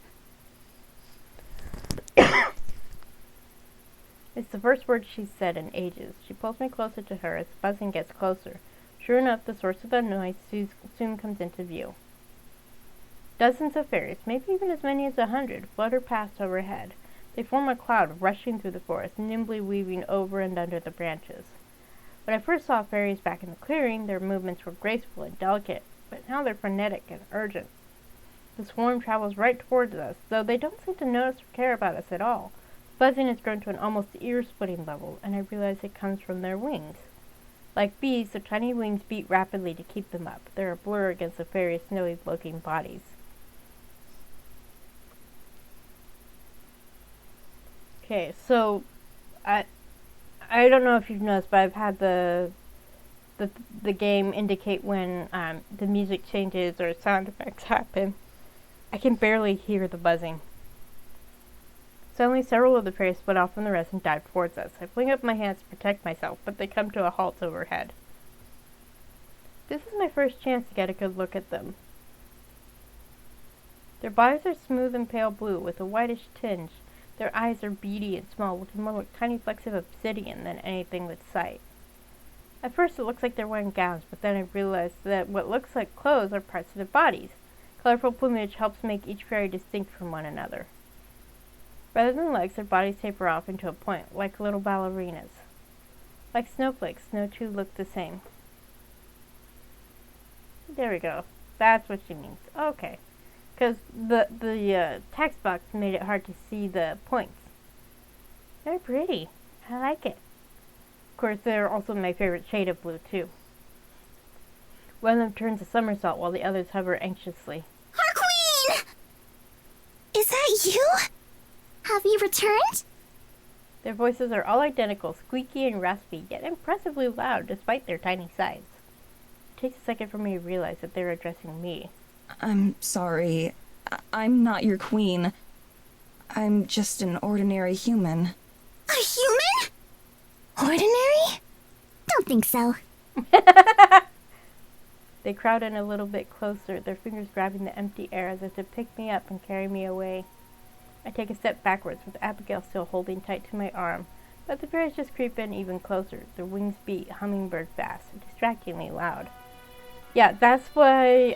It's the first word she's said in ages. She pulls me closer to her as the buzzing gets closer. Sure enough, the source of the noise soon comes into view. Dozens of fairies, maybe even as many as 100, flutter past overhead. They form a cloud rushing through the forest, nimbly weaving over and under the branches. When I first saw fairies back in the clearing, their movements were graceful and delicate, but now they're frenetic and urgent. The swarm travels right towards us, though they don't seem to notice or care about us at all. Buzzing has grown to an almost ear-splitting level, and I realize it comes from their wings. Like bees, their tiny wings beat rapidly to keep them up. They're a blur against the fairies' snowy-looking bodies. Okay, so I don't know if you've noticed, but I've had the game indicate when the music changes or sound effects happen. I can barely hear the buzzing. Suddenly, several of the fairies split off from the rest and dive towards us. I fling up my hands to protect myself, but they come to a halt overhead. This is my first chance to get a good look at them. Their bodies are smooth and pale blue with a whitish tinge. Their eyes are beady and small, looking more like tiny flecks of obsidian than anything with sight. At first it looks like they're wearing gowns, but then I realized that what looks like clothes are parts of their bodies. Colorful plumage helps make each fairy distinct from one another. Rather than legs, their bodies taper off into a point, like little ballerinas. Like snowflakes, no two look the same. There we go. That's what she means. Okay. Because the text box made it hard to see the points. They're pretty. I like it. Of course, they're also my favorite shade of blue, too. One of them turns a somersault while the others hover anxiously. Our queen! Is that you? Have you returned? Their voices are all identical, squeaky and raspy, yet impressively loud despite their tiny size. It takes a second for me to realize that they're addressing me. I'm sorry. I'm not your queen. I'm just an ordinary human. A human? Ordinary? Don't think so. They crowd in a little bit closer, their fingers grabbing the empty air as if to pick me up and carry me away. I take a step backwards, with Abigail still holding tight to my arm, but the fairies just creep in even closer, their wings beat hummingbird fast, distractingly loud. Yeah, that's why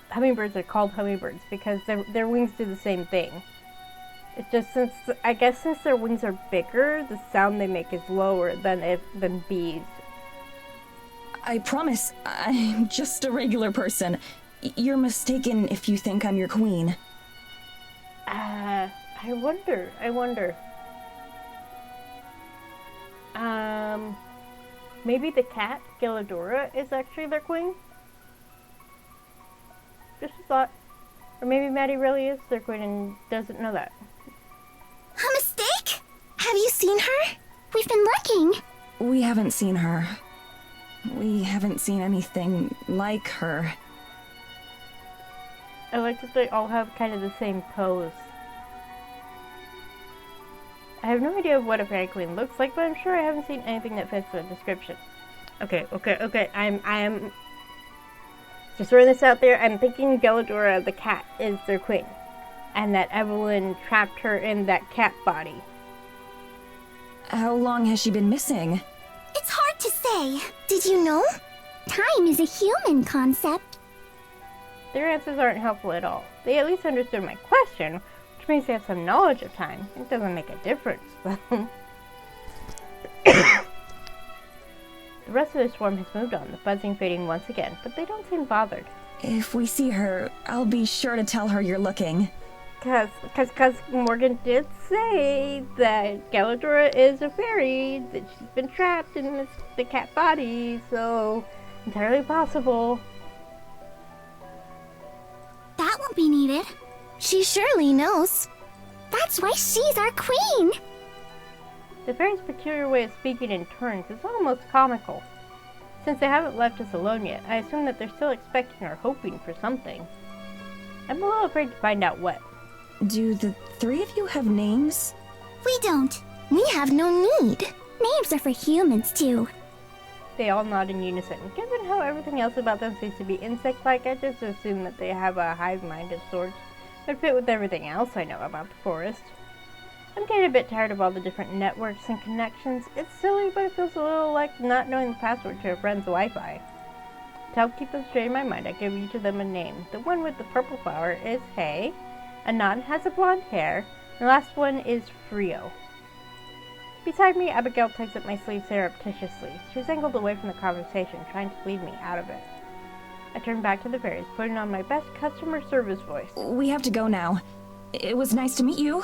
hummingbirds are called hummingbirds, because their wings do the same thing. It's just since their wings are bigger, the sound they make is lower than bees. I promise, I'm just a regular person. You're mistaken if you think I'm your queen. I wonder. Maybe the cat, Gilladora, is actually their queen? Just a thought. Or maybe Maddie really is their queen and doesn't know that. A mistake? Have you seen her? We've been looking. We haven't seen her. We haven't seen anything like her. I like that they all have kind of the same pose. I have no idea what a fairy queen looks like, but I'm sure I haven't seen anything that fits the description. Okay. I am just throwing this out there. I'm thinking Gilladora the cat is their queen, and that Evelyn trapped her in that cat body. How long has she been missing? It's hard to say. Did you know? Time is a human concept. Their answers aren't helpful at all. They at least understood my question, which means they have some knowledge of time. It doesn't make a difference, though. The rest of the swarm has moved on, the buzzing fading once again, but they don't seem bothered. If we see her, I'll be sure to tell her you're looking. Cause Morgan did say that Gilladora is a fairy, that she's been trapped in the cat body, so entirely possible. That won't be needed. She surely knows. That's why she's our queen. The fairy's peculiar way of speaking in turns is almost comical. Since they haven't left us alone yet, I assume that they're still expecting or hoping for something. I'm a little afraid to find out what. Do the three of you have names? We don't. We have no need. Names are for humans, too. They all nod in unison. Given how everything else about them seems to be insect-like, I just assume that they have a hive mind of sorts that fit with everything else I know about the forest. I'm getting a bit tired of all the different networks and connections. It's silly, but it feels a little like not knowing the password to a friend's Wi-Fi. To help keep them straight in my mind, I give each of them a name. The one with the purple flower is Hay. Anon has a blonde hair. The last one is Frio. Beside me, Abigail tugs at my sleeve surreptitiously. She's angled away from the conversation, trying to lead me out of it. I turn back to the fairies, putting on my best customer service voice. We have to go now. It was nice to meet you.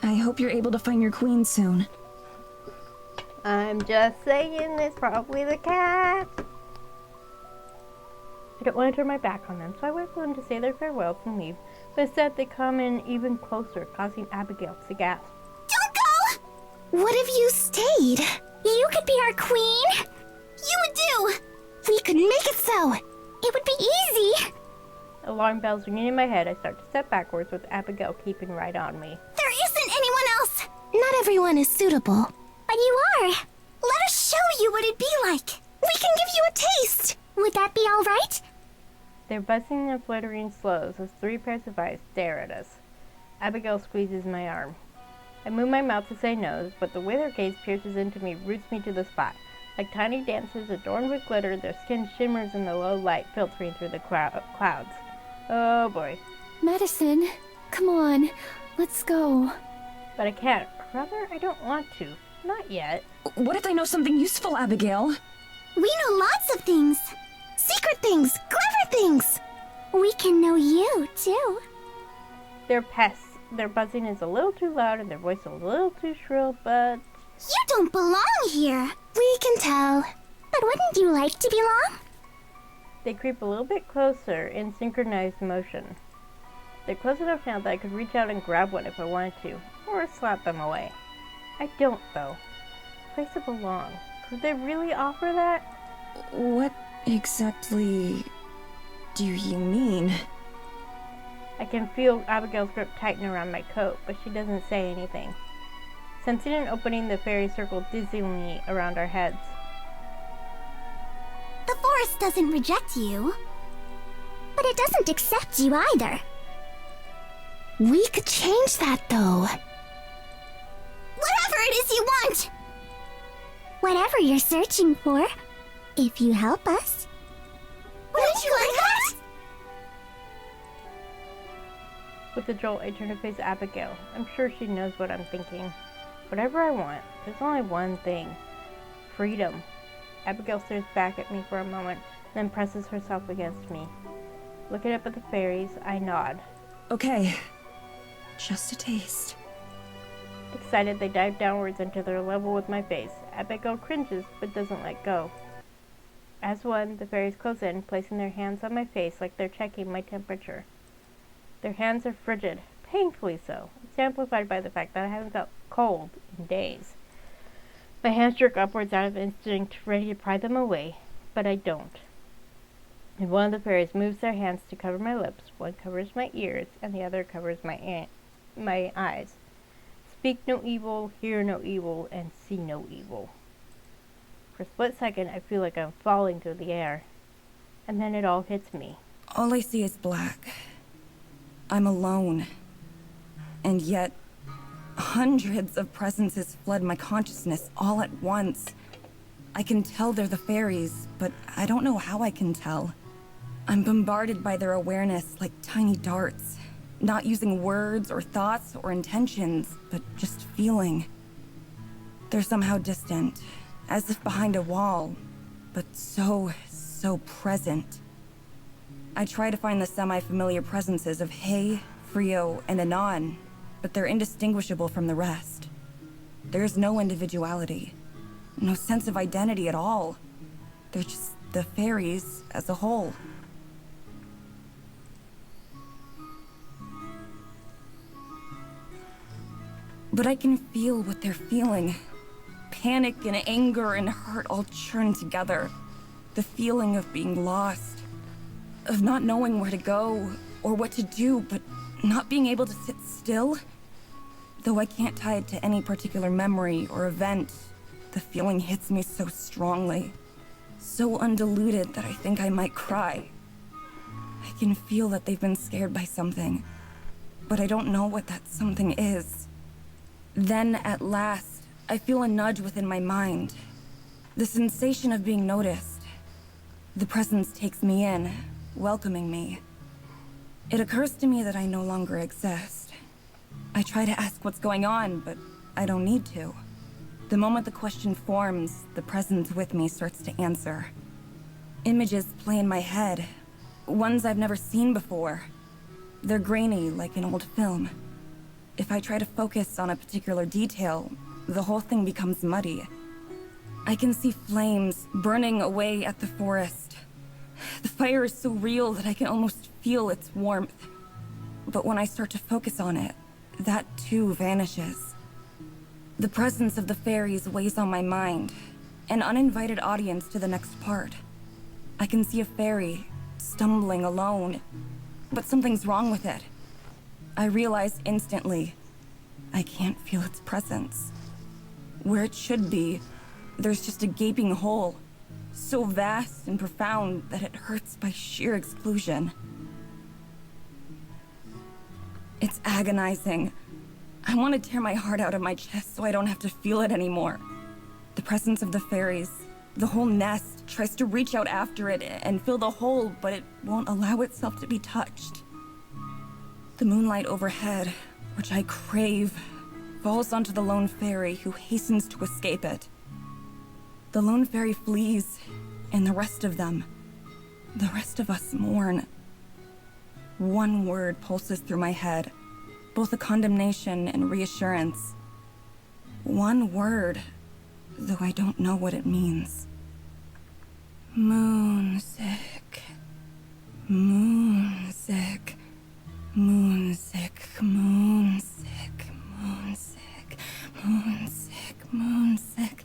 I hope you're able to find your queen soon. I'm just saying, it's probably the cat. I don't want to turn my back on them, so I wait for them to say their farewells and leave, but instead they come in even closer, causing Abigail to gasp. Don't go! What if you stayed? You could be our queen. You would do. We could make it so. It would be easy. Alarm bells ringing in my head, I start to step backwards with Abigail keeping right on me. There isn't anyone else. Not everyone is suitable. But you are. Let us show you what it'd be like. We can give you a taste. Would that be all right? Their buzzing and fluttering slows as three pairs of eyes stare at us. Abigail squeezes my arm. I move my mouth to say no, but the way their gaze pierces into me roots me to the spot. Like tiny dancers adorned with glitter, their skin shimmers in the low light filtering through the clouds. Oh boy. Madison, come on, let's go. But I can't. Rather, I don't want to. Not yet. What if they know something useful, Abigail? We know lots of things. Secret things, clever things. We can know you, too. They're pests. Their buzzing is a little too loud and their voice a little too shrill, but... You don't belong here. We can tell. But wouldn't you like to belong? They creep a little bit closer in synchronized motion. They're close enough now that I could reach out and grab one if I wanted to, or slap them away. I don't, though. Place to belong. Could they really offer that? What exactly do you mean? I can feel Abigail's grip tighten around my coat, but she doesn't say anything. Sensing an opening, the fairies circle dizzily around our heads. The forest doesn't reject you. But it doesn't accept you either. We could change that, though. Whatever it is you want! Whatever you're searching for, if you help us. Would you like that? With a jolt, I turn to face Abigail. I'm sure she knows what I'm thinking. Whatever I want, there's only one thing. Freedom. Abigail stares back at me for a moment, then presses herself against me. Looking up at the fairies, I nod. Okay. Just a taste. Excited, they dive downwards until they're level with my face. Abigail cringes, but doesn't let go. As one, the fairies close in, placing their hands on my face like they're checking my temperature. Their hands are frigid, painfully so. It's amplified by the fact that I haven't felt cold in days. My hands jerk upwards out of instinct, ready to pry them away, but I don't. And one of the fairies moves their hands to cover my lips, one covers my ears, and the other covers my eyes. Speak no evil, hear no evil, and see no evil. For a split second, I feel like I'm falling through the air. And then it all hits me. All I see is black. I'm alone. And yet, hundreds of presences flood my consciousness all at once. I can tell they're the fairies, but I don't know how I can tell. I'm bombarded by their awareness like tiny darts, not using words or thoughts or intentions, but just feeling. They're somehow distant, as if behind a wall, but so present. I try to find the semi-familiar presences of Hay, Frio, and Anon, but they're indistinguishable from the rest. There's no individuality, no sense of identity at all. They're just the fairies as a whole. But I can feel what they're feeling. Panic and anger and hurt all churned together. The feeling of being lost, of not knowing where to go or what to do, but not being able to sit still. Though I can't tie it to any particular memory or event, the feeling hits me so strongly, so undiluted that I think I might cry. I can feel that they've been scared by something, but I don't know what that something is. Then, at last, I feel a nudge within my mind. The sensation of being noticed. The presence takes me in, welcoming me. It occurs to me that I no longer exist. I try to ask what's going on, but I don't need to. The moment the question forms, the presence with me starts to answer. Images play in my head, ones I've never seen before. They're grainy, like an old film. If I try to focus on a particular detail, the whole thing becomes muddy. I can see flames burning away at the forest. The fire is so real that I can almost feel its warmth. But when I start to focus on it, that too vanishes. The presence of the fairies weighs on my mind, an uninvited audience to the next part. I can see a fairy, stumbling alone, but something's wrong with it. I realize instantly, I can't feel its presence. Where it should be, there's just a gaping hole, so vast and profound that it hurts by sheer exclusion. It's agonizing. I want to tear my heart out of my chest so I don't have to feel it anymore. The presence of the fairies, the whole nest, tries to reach out after it and fill the hole, but it won't allow itself to be touched. The moonlight overhead, which I crave, falls onto the lone fairy who hastens to escape it. The lone fairy flees, and the rest of them, the rest of us mourn. One word pulses through my head, both a condemnation and reassurance. One word, though I don't know what it means. Moonsick. Moonsick. Moonsick. Moonsick. Moonsick. Moonsick. Moonsick.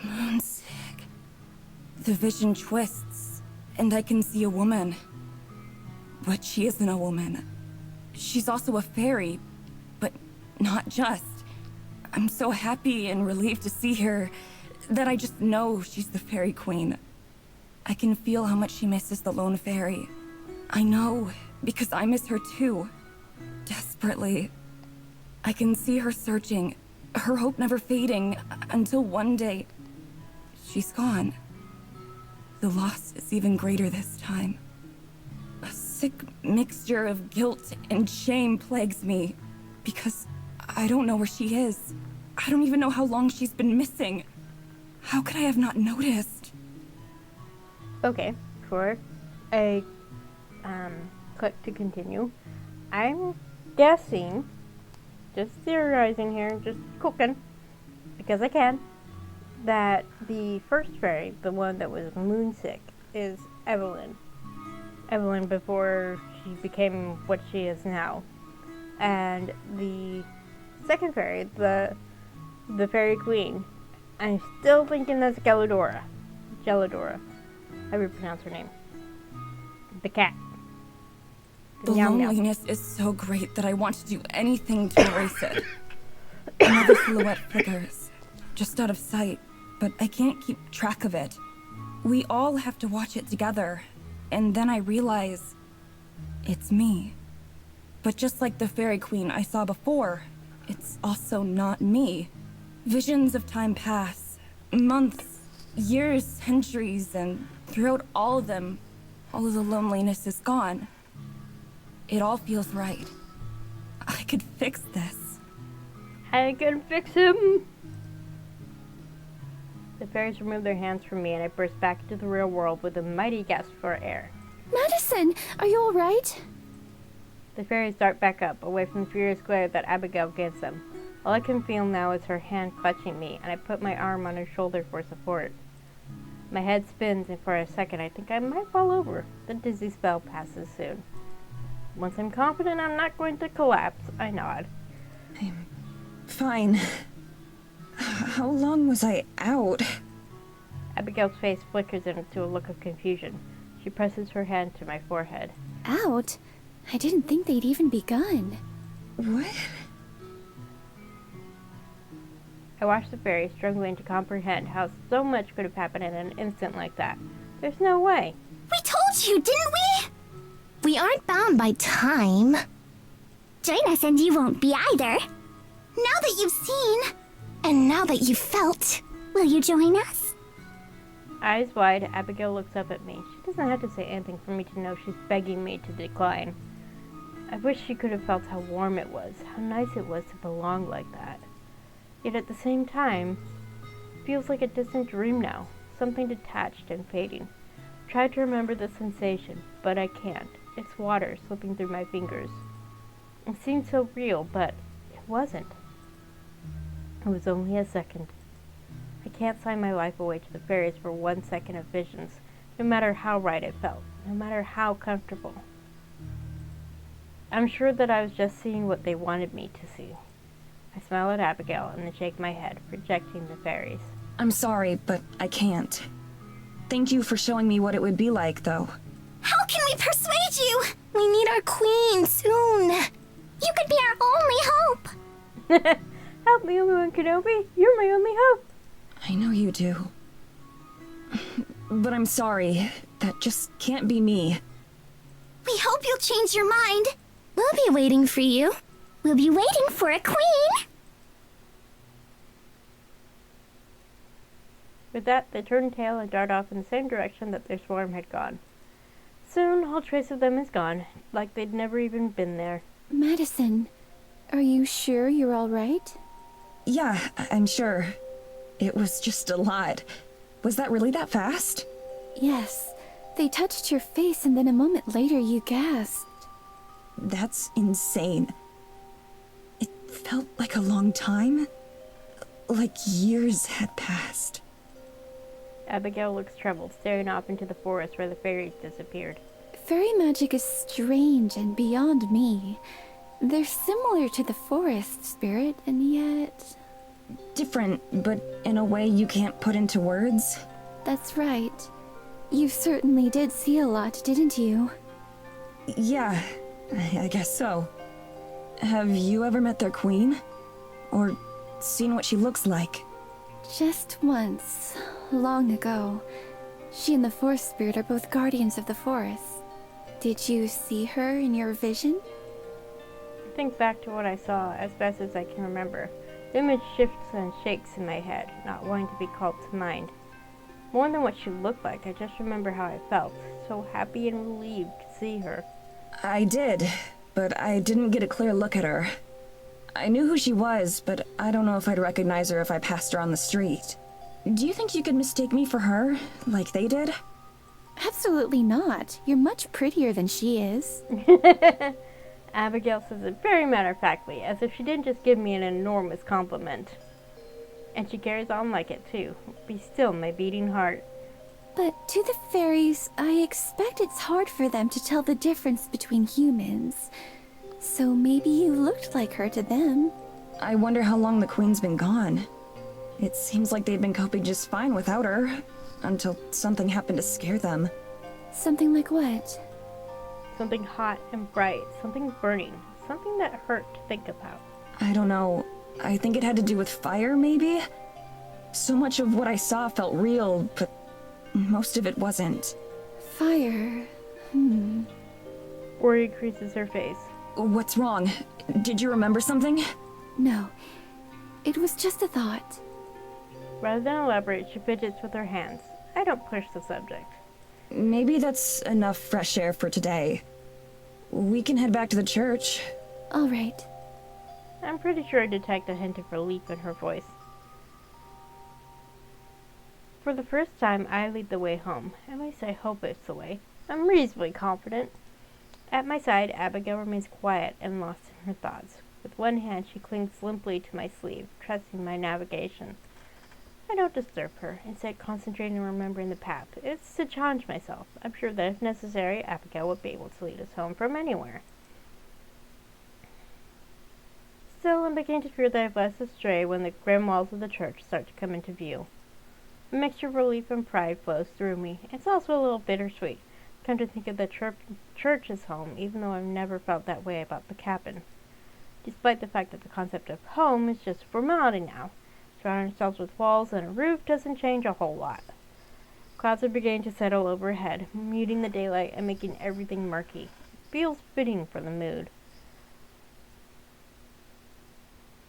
Moonsick. The vision twists, and I can see a woman. But she isn't a woman. She's also a fairy, but not just. I'm so happy and relieved to see her that I just know she's the fairy queen. I can feel how much she misses the lone fairy. I know, because I miss her too. Desperately. I can see her searching, her hope never fading, until one day, she's gone. The loss is even greater this time. A sick mixture of guilt and shame plagues me, because I don't know where she is. I don't even know how long she's been missing. How could I have not noticed? Okay, before I click to continue, I'm guessing, just theorizing here, just cooking, because I can, that the first fairy, the one that was moonsick, is Evelyn. Evelyn before she became what she is now. And the second fairy, the fairy queen, I'm still thinking that's Gelladora. How do you pronounce her name? The cat. The Meow meow. loneliness is so great that I want to do anything to erase it. Another silhouette flickers, just out of sight, but I can't keep track of it. We all have to watch it together, and then I realize it's me. But just like the fairy queen I saw before, it's also not me. Visions of time pass, months, years, centuries, and throughout all of them, all of the loneliness is gone. It all feels right. I could fix this. I can fix him! The fairies remove their hands from me and I burst back into the real world with a mighty gasp for air. Madison, are you alright? The fairies dart back up, away from the furious glare that Abigail gives them. All I can feel now is her hand clutching me, and I put my arm on her shoulder for support. My head spins, and for a second I think I might fall over. The dizzy spell passes soon. Once I'm confident I'm not going to collapse, I nod. I'm fine. How long was I out? Abigail's face flickers into a look of confusion. She presses her hand to my forehead. Out? I didn't think they'd even begun. What? I watch the fairies struggling to comprehend how so much could have happened in an instant like that. There's no way. We told you, didn't we? We aren't bound by time. Join us and you won't be either. Now that you've seen, and now that you've felt, will you join us? Eyes wide, Abigail looks up at me. She doesn't have to say anything for me to know she's begging me to decline. I wish she could have felt how warm it was, how nice it was to belong like that. Yet at the same time, it feels like a distant dream now, something detached and fading. I try to remember the sensation, but I can't. It's water slipping through my fingers. It seemed so real, but it wasn't. It was only a second. I can't sign my life away to the fairies for 1 second of visions, no matter how right it felt, no matter how comfortable. I'm sure that I was just seeing what they wanted me to see. I smile at Abigail and then shake my head, rejecting the fairies. I'm sorry, but I can't. Thank you for showing me what it would be like, though. How can we persuade you? We need our queen soon. You could be our only hope. Help me, Obi-Wan Kenobi. You're my only hope. I know you do. But I'm sorry. That just can't be me. We hope you'll change your mind. We'll be waiting for you. We'll be waiting for a queen. With that, they turn tail and dart off in the same direction that their swarm had gone. Soon, all trace of them is gone, like they'd never even been there. Madison, are you sure you're all right? Yeah, I'm sure. It was just a lot. Was that really that fast? Yes. They touched your face and then a moment later you gasped. That's insane. It felt like a long time. Like years had passed. Abigail looks troubled, staring off into the forest where the fairies disappeared. Fairy magic is strange and beyond me. They're similar to the forest spirit, and yet... Different, but in a way you can't put into words. That's right. You certainly did see a lot, didn't you? Yeah, I guess so. Have you ever met their queen? Or seen what she looks like? Just once, long ago. She and the forest spirit are both guardians of the forest. Did you see her in your vision? I think back to what I saw as best as I can remember. The image shifts and shakes in my head, not wanting to be called to mind. More than what she looked like, I just remember how I felt, so happy and relieved to see her. I did, but I didn't get a clear look at her. I knew who she was, but I don't know if I'd recognize her if I passed her on the street. Do you think you could mistake me for her, like they did? Absolutely not. You're much prettier than she is. Abigail says it very matter-of-factly, as if she didn't just give me an enormous compliment. And she carries on like it, too. Be still, my beating heart. But to the fairies, I expect it's hard for them to tell the difference between humans. So maybe you looked like her to them. I wonder how long the Queen's been gone. It seems like they'd been coping just fine without her, until something happened to scare them. Something like what? Something hot and bright, something burning, something that hurt to think about. I don't know. I think it had to do with fire, maybe? So much of what I saw felt real, but most of it wasn't. Fire. Worry creases her face. What's wrong? Did you remember something? No. It was just a thought. Rather than elaborate, she fidgets with her hands. I don't push the subject. Maybe that's enough fresh air for today. We can head back to the church. All right. I'm pretty sure I detect a hint of relief in her voice. For the first time, I lead the way home. At least I hope it's the way. I'm reasonably confident. At my side, Abigail remains quiet and lost in her thoughts. With one hand, she clings limply to my sleeve, trusting my navigation. I don't disturb her, instead concentrating on remembering the path. It's to challenge myself. I'm sure that if necessary, Abigail would be able to lead us home from anywhere. Still, I'm beginning to fear that I've led us astray when the grim walls of the church start to come into view. A mixture of relief and pride flows through me. It's also a little bittersweet. Come to think of the church as home, even though I've never felt that way about the cabin. Despite the fact that the concept of home is just formality now. Surrounding ourselves with walls and a roof doesn't change a whole lot. Clouds are beginning to settle overhead, muting the daylight and making everything murky. It feels fitting for the mood.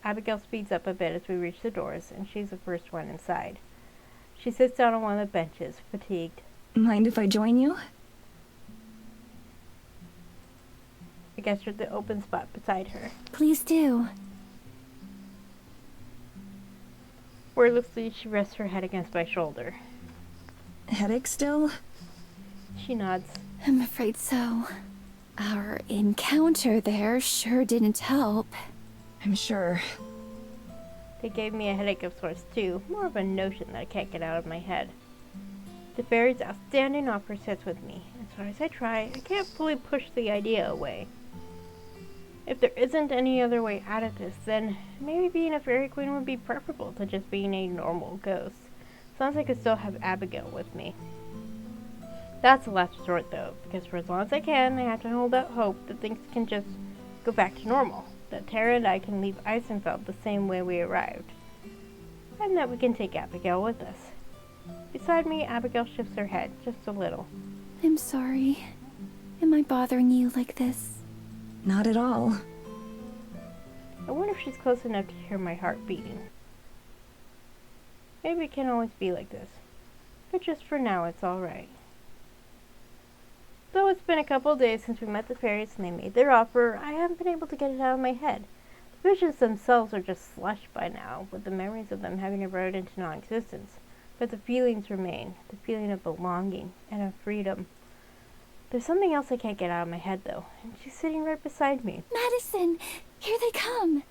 Abigail speeds up a bit as we reach the doors, and she's the first one inside. She sits down on one of the benches, fatigued. Mind if I join you? I gesture at the open spot beside her. Please do. Wordlessly, she rests her head against my shoulder. Headache still? She nods. I'm afraid so. Our encounter there sure didn't help. I'm sure. They gave me a headache of sorts too, more of a notion that I can't get out of my head. The fairy's outstanding offer sits with me, and so as I try, I can't fully push the idea away. If there isn't any other way out of this, then maybe being a fairy queen would be preferable to just being a normal ghost. Sounds like I could still have Abigail with me. That's the last resort though, because for as long as I can, I have to hold out hope that things can just go back to normal. That Tara and I can leave Eisenfeld the same way we arrived. And that we can take Abigail with us. Beside me, Abigail shifts her head just a little. I'm sorry. Am I bothering you like this? Not at all. I wonder if she's close enough to hear my heart beating. Maybe it can't always be like this. But just for now, it's alright. Though it's been a couple of days since we met the fairies and they made their offer, I haven't been able to get it out of my head. The visions themselves are just slush by now, with the memories of them having eroded into non-existence. But the feelings remain, the feeling of belonging and of freedom. There's something else I can't get out of my head, though, and she's sitting right beside me. Madison! Here they come!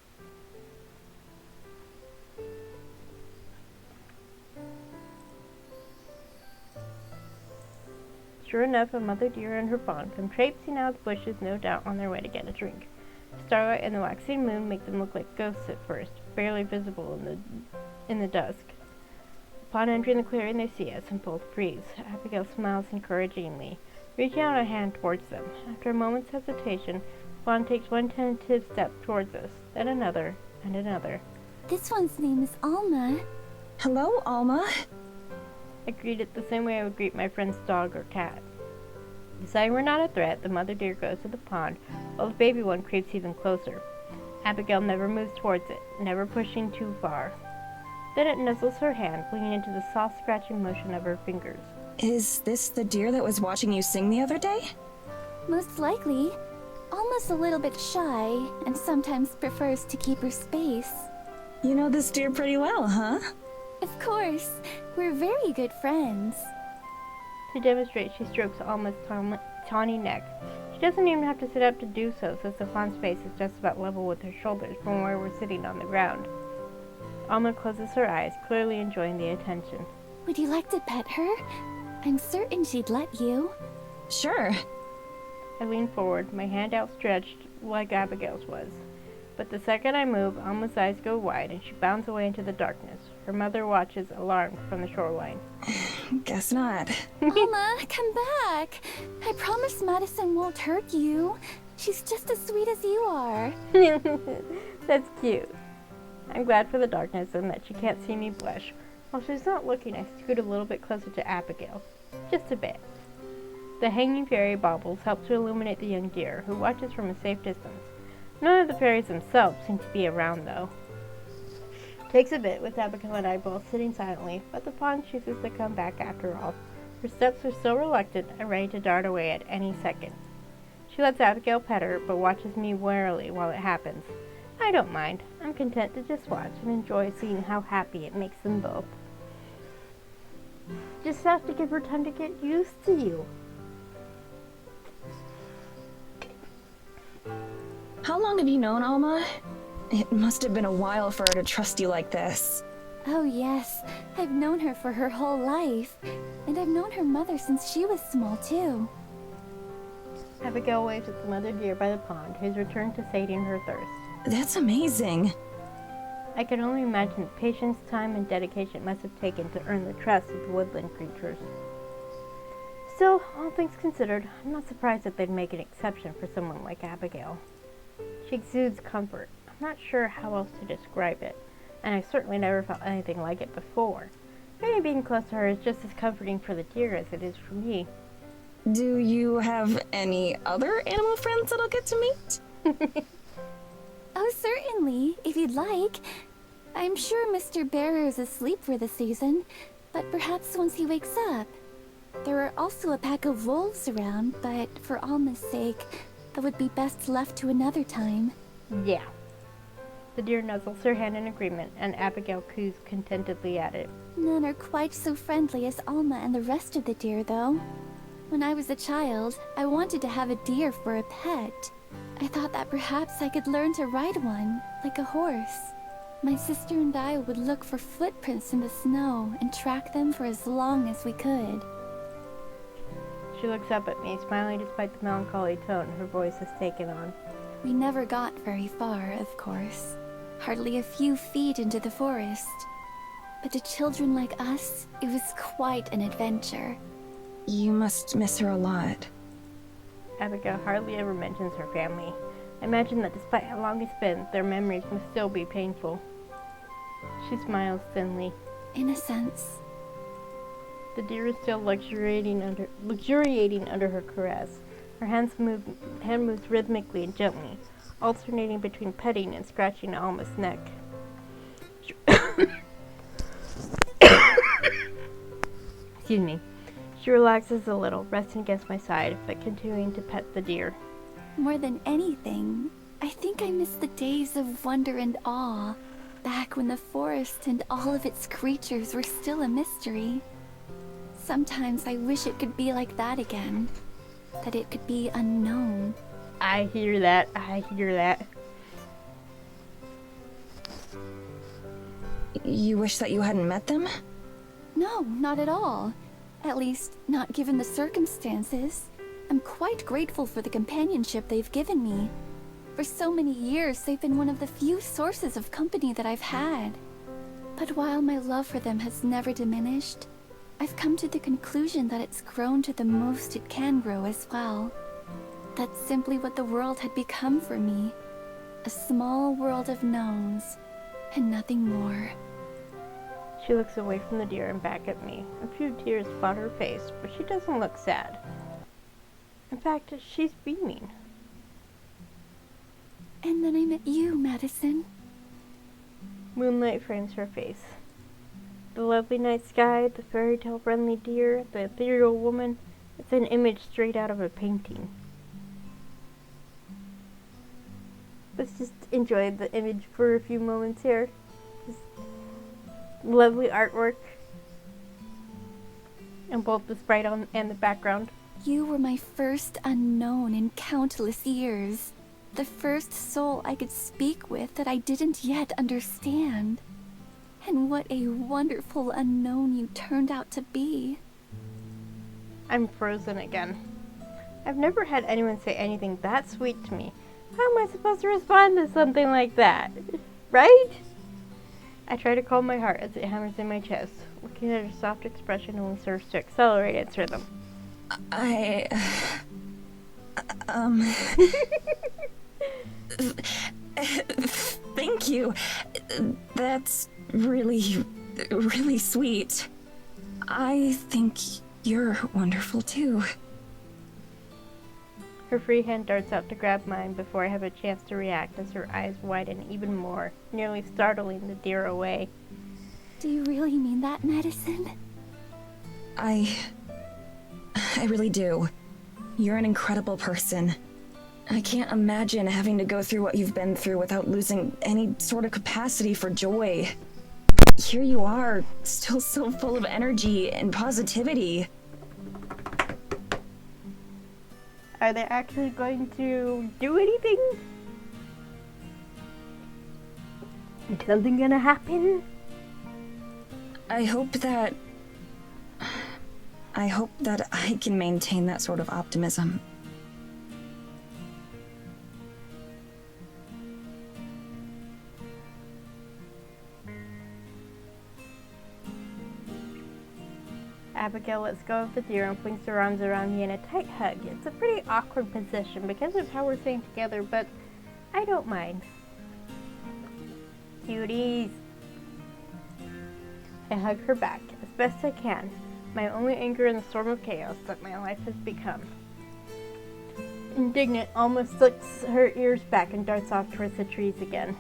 Sure enough, a mother deer and her fawn come traipsing out of the bushes, no doubt on their way to get a drink. The starlight and the waxing moon make them look like ghosts at first, barely visible in the dusk. Upon entering the clearing, they see us and both freeze. Abigail smiles encouragingly, reaching out a hand towards them. After a moment's hesitation, Fawn takes one tentative step towards us, then another, and another. This one's name is Alma. Hello, Alma. I greet it the same way I would greet my friend's dog or cat. Deciding we're not a threat, the mother deer goes to the pond, while the baby one creeps even closer. Abigail never moves towards it, never pushing too far. Then it nuzzles her hand, leaning into the soft scratching motion of her fingers. Is this the deer that was watching you sing the other day? Most likely. Almost a little bit shy, and sometimes prefers to keep her space. You know this deer pretty well, huh? Of course. We're very good friends. To demonstrate, she strokes Alma's tawny neck. She doesn't even have to sit up to do so, since the pond space is just about level with her shoulders from where we're sitting on the ground. Alma closes her eyes, clearly enjoying the attention. Would you like to pet her? I'm certain she'd let you. Sure. I lean forward, my hand outstretched like Abigail's was. But the second I move, Alma's eyes go wide and she bounds away into the darkness. Her mother watches, alarmed, from the shoreline. Guess not. Alma, come back. I promise Madison won't hurt you. She's just as sweet as you are. That's cute. I'm glad for the darkness and that she can't see me blush. While she's not looking, I scoot a little bit closer to Abigail. Just a bit. The hanging fairy baubles help to illuminate the young deer, who watches from a safe distance. None of the fairies themselves seem to be around, though. Takes a bit, with Abigail and I both sitting silently, but the pond chooses to come back after all. Her steps are so reluctant and ready to dart away at any second. She lets Abigail pet her, but watches me warily while it happens. I don't mind. I'm content to just watch and enjoy seeing how happy it makes them both. Just have to give her time to get used to you. How long have you known Alma? It must have been a while for her to trust you like this. Oh yes, I've known her for her whole life. And I've known her mother since she was small too. Abigail waves at the mother deer by the pond, who's returned to sating her thirst. That's amazing. I can only imagine the patience, time, and dedication it must have taken to earn the trust of the woodland creatures. Still, all things considered, I'm not surprised that they'd make an exception for someone like Abigail. She exudes comfort. I'm not sure how else to describe it, and I certainly never felt anything like it before. Maybe being close to her is just as comforting for the deer as it is for me. Do you have any other animal friends that I'll get to meet? Oh, certainly, if you'd like. I'm sure Mr. Bearer is asleep for the season, but perhaps once he wakes up. There are also a pack of wolves around, but for Alma's sake, that would be best left to another time. Yeah. The deer nuzzles her hand in agreement, and Abigail coos contentedly at it. None are quite so friendly as Alma and the rest of the deer, though. When I was a child, I wanted to have a deer for a pet. I thought that perhaps I could learn to ride one, like a horse. My sister and I would look for footprints in the snow and track them for as long as we could. She looks up at me, smiling despite the melancholy tone her voice has taken on. We never got very far, of course. Hardly a few feet into the forest. But to children like us, it was quite an adventure. You must miss her a lot. Abigail hardly ever mentions her family. I imagine that despite how long it's been, their memories must still be painful. She smiles thinly. In a sense. The deer is still luxuriating under her caress. Her hand moves rhythmically and gently, alternating between petting and scratching Alma's neck. Excuse me. She relaxes a little, resting against my side, but continuing to pet the deer. More than anything, I think I miss the days of wonder and awe, back when the forest and all of its creatures were still a mystery. Sometimes I wish it could be like that again, that it could be unknown. I hear that. You wish that you hadn't met them? No, not at all. At least, not given the circumstances. I'm quite grateful for the companionship they've given me. For so many years, they've been one of the few sources of company that I've had. But while my love for them has never diminished, I've come to the conclusion that it's grown to the most it can grow as well. That's simply what the world had become for me. A small world of knowns, and nothing more. She looks away from the deer and back at me. A few tears flood her face, but she doesn't look sad. In fact, she's beaming. And then I met you, Madison. Moonlight frames her face. The lovely night sky, the fairy tale friendly deer, the ethereal woman, it's an image straight out of a painting. Let's just enjoy the image for a few moments here. Just lovely artwork. And both the sprite and the background. You were my first unknown in countless years. The first soul I could speak with that I didn't yet understand. And what a wonderful unknown you turned out to be. I'm frozen again. I've never had anyone say anything that sweet to me. How am I supposed to respond to something like that? Right? I try to calm my heart as it hammers in my chest. Looking at her soft expression only serves to accelerate its rhythm. Thank you. That's really, really sweet. I think you're wonderful too. Her free hand darts out to grab mine before I have a chance to react as her eyes widen even more, nearly startling the deer away. Do you really mean that, Madison? I really do. You're an incredible person. I can't imagine having to go through what you've been through without losing any sort of capacity for joy. Here you are, still so full of energy and positivity. Are they actually going to do anything? Is something gonna happen? I hope that I can maintain that sort of optimism. Abigail lets go of the deer and flings her arms around me in a tight hug. It's a pretty awkward position because of how we're staying together, but I don't mind. Cuties. I hug her back as best I can, my only anchor in the storm of chaos that my life has become. Indignant, almost slicks her ears back and darts off towards the trees again.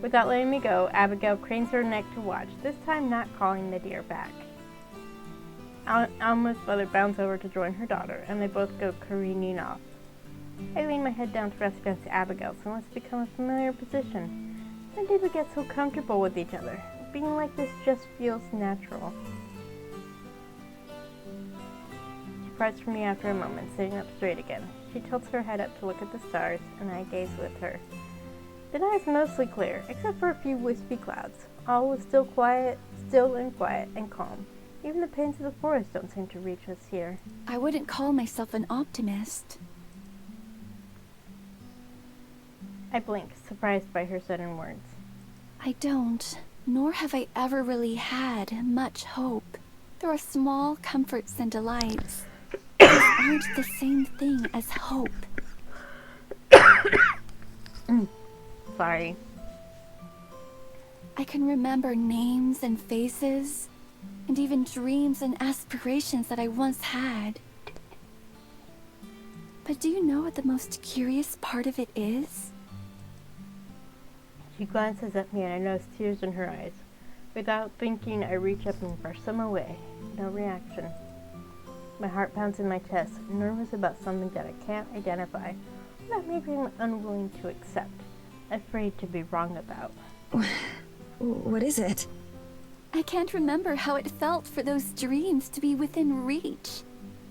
Without letting me go, Abigail cranes her neck to watch, this time not calling the deer back. Alma's mother bounds over to join her daughter, and they both go careening off. I lean my head down to rest against Abigail, so let's become a familiar position. When did we get so comfortable with each other? Being like this just feels natural. She parts from me after a moment, sitting up straight again. She tilts her head up to look at the stars, and I gaze with her. The night is mostly clear, except for a few wispy clouds. All was still and quiet and calm. Even the pains of the forest don't seem to reach us here. I wouldn't call myself an optimist. I blink, surprised by her sudden words. I don't, nor have I ever really had much hope. There are small comforts and delights. Those aren't the same thing as hope. Sorry. I can remember names and faces, and even dreams and aspirations that I once had. But do you know what the most curious part of it is? She glances at me and I notice tears in her eyes. Without thinking, I reach up and brush them away. No reaction. My heart pounds in my chest, nervous about something that I can't identify. That makes me unwilling to accept. Afraid to be wrong about. What is it? I can't remember how it felt for those dreams to be within reach.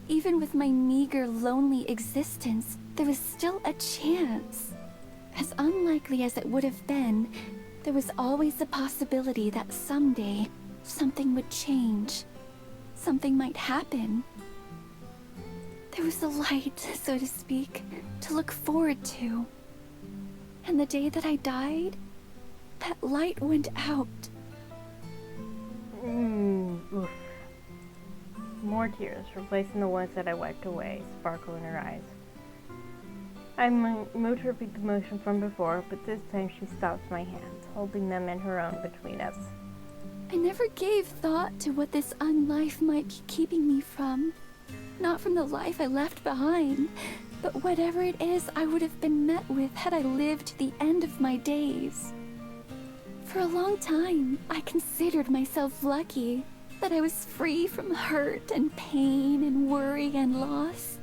Even with my meager, lonely existence, there was still a chance. As unlikely as it would have been, there was always the possibility that someday something would change. Something might happen. There was a light, so to speak, to look forward to. And the day that I died, that light went out. Oof. More tears, replacing the ones that I wiped away, sparkle in her eyes. I moved to repeat the motion from before, but this time she stops my hands, holding them in her own between us. I never gave thought to what this unlife might be keeping me from. Not from the life I left behind, but whatever it is I would have been met with had I lived to the end of my days. For a long time, I considered myself lucky that I was free from hurt and pain and worry and loss.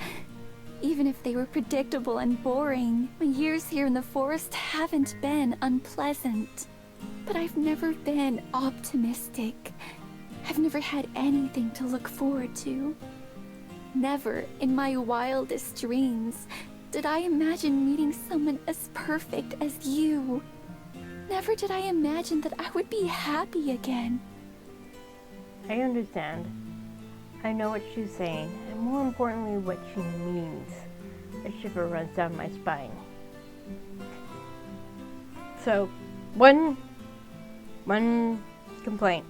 Even if they were predictable and boring, my years here in the forest haven't been unpleasant. But I've never been optimistic. I've never had anything to look forward to. Never in my wildest dreams did I imagine meeting someone as perfect as you. Never did I imagine that I would be happy again. I understand. I know what she's saying, and more importantly, what she means. A shiver runs down my spine. So, one complaint.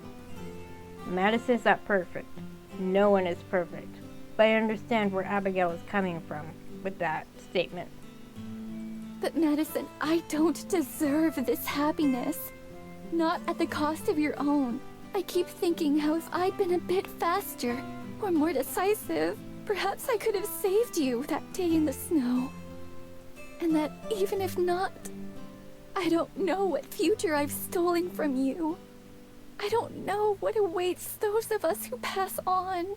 Madison's not perfect. No one is perfect. But I understand where Abigail is coming from with that statement. But Madison, I don't deserve this happiness. Not at the cost of your own. I keep thinking how if I'd been a bit faster, or more decisive, perhaps I could have saved you that day in the snow. And that even if not, I don't know what future I've stolen from you. I don't know what awaits those of us who pass on.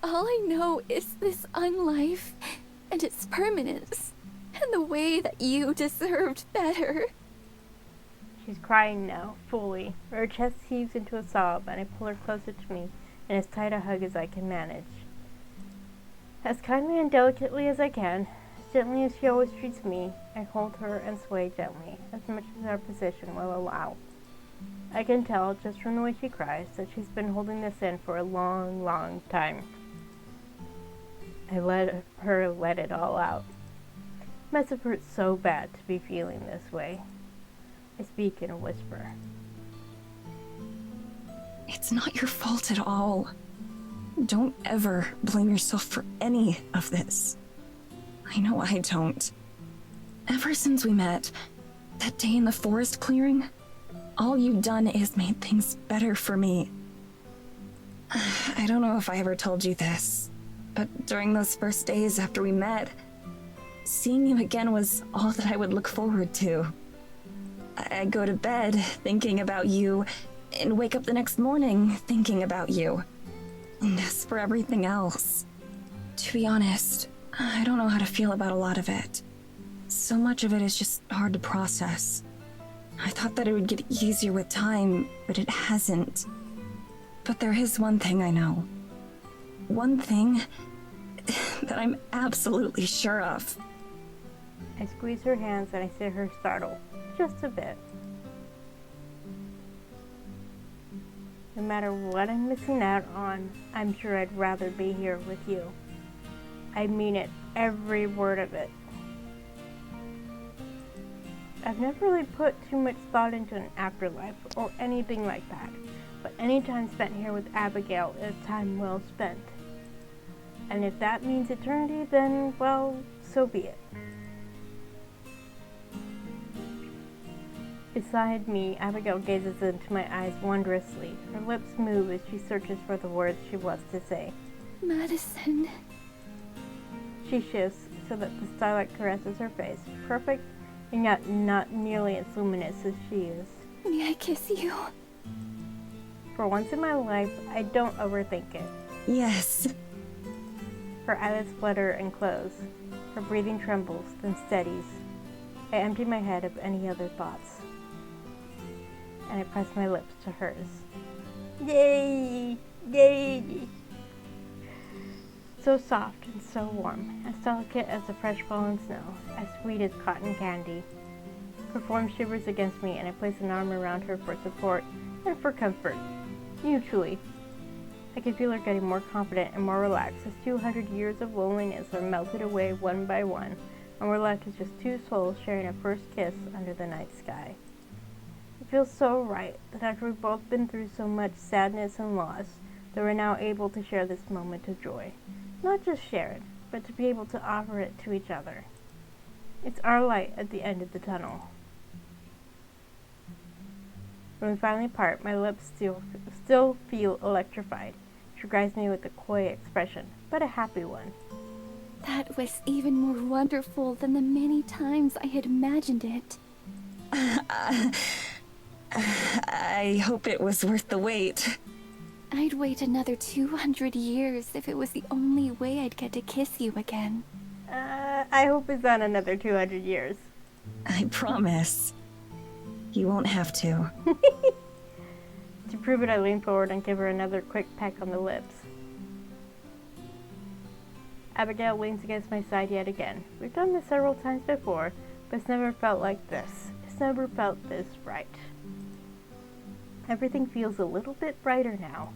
All I know is this unlife and its permanence, and the way that you deserved better. She's crying now, fully. Her chest heaves into a sob, and I pull her closer to me in as tight a hug as I can manage. As kindly and delicately as I can, as gently as she always treats me, I hold her and sway gently, as much as our position will allow. I can tell, just from the way she cries, that she's been holding this in for a long, long time. I let her let it all out. It must have hurt so bad to be feeling this way. I speak in a whisper. It's not your fault at all. Don't ever blame yourself for any of this. I know I don't. Ever since we met, that day in the forest clearing, all you've done is made things better for me. I don't know if I ever told you this, but during those first days after we met, seeing you again was all that I would look forward to. I'd go to bed thinking about you, and wake up the next morning thinking about you. And as for everything else, to be honest, I don't know how to feel about a lot of it. So much of it is just hard to process. I thought that it would get easier with time, but it hasn't. But there is one thing I know. One thing that I'm absolutely sure of. I squeeze her hands and I see her startle, just a bit. No matter what I'm missing out on, I'm sure I'd rather be here with you. I mean it, every word of it. I've never really put too much thought into an afterlife or anything like that, but any time spent here with Abigail is time well spent. And if that means eternity, then, well, so be it. Beside me, Abigail gazes into my eyes wondrously. Her lips move as she searches for the words she wants to say. Madison. She shifts so that the starlight caresses her face, perfect and yet not nearly as luminous as she is. May I kiss you? For once in my life, I don't overthink it. Yes. Her eyelids flutter and close. Her breathing trembles, then steadies. I empty my head of any other thoughts. And I press my lips to hers. Yay! Yay! So soft and so warm, as delicate as the fresh fallen snow, as sweet as cotton candy. Her form shivers against me, and I place an arm around her for support and for comfort, mutually. I can feel her getting more confident and more relaxed as 200 years of loneliness are melted away one by one, and we're left as just two souls sharing a first kiss under the night sky. It feels so right that after we've both been through so much sadness and loss, that we're now able to share this moment of joy. Not just share it, but to be able to offer it to each other. It's our light at the end of the tunnel. When we finally part, my lips still feel electrified. She regards me with a coy expression, but a happy one. That was even more wonderful than the many times I had imagined it. I hope it was worth the wait. I'd wait another 200 years if it was the only way I'd get to kiss you again. I hope it's not another 200 years. I promise. You won't have to. To prove it, I lean forward and give her another quick peck on the lips. Abigail leans against my side yet again. We've done this several times before, but it's never felt like this. It's never felt this right. Everything feels a little bit brighter now.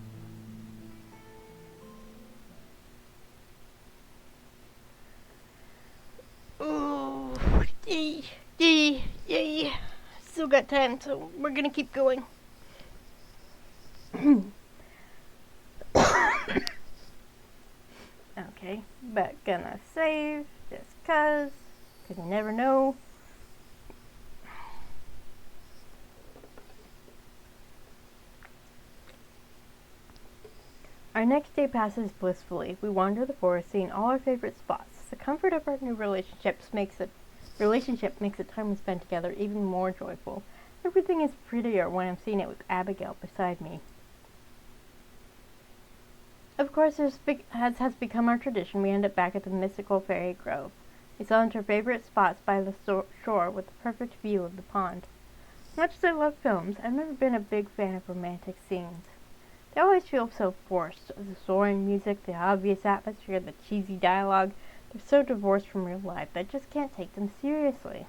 Ooh, yay. Still got time, so we're gonna keep going. Okay, but gonna save just cause you never know. Our next day passes blissfully. We wander the forest, seeing all our favorite spots. The comfort of our new relationship makes the time we spend together even more joyful. Everything is prettier when I'm seeing it with Abigail beside me. Of course, as has become our tradition, we end up back at the mystical fairy grove. We saw into our favorite spots by the shore with a perfect view of the pond. Much as I love films, I've never been a big fan of romantic scenes. They always feel so forced. The soaring music, the obvious atmosphere, the cheesy dialogue, they're so divorced from real life that I just can't take them seriously.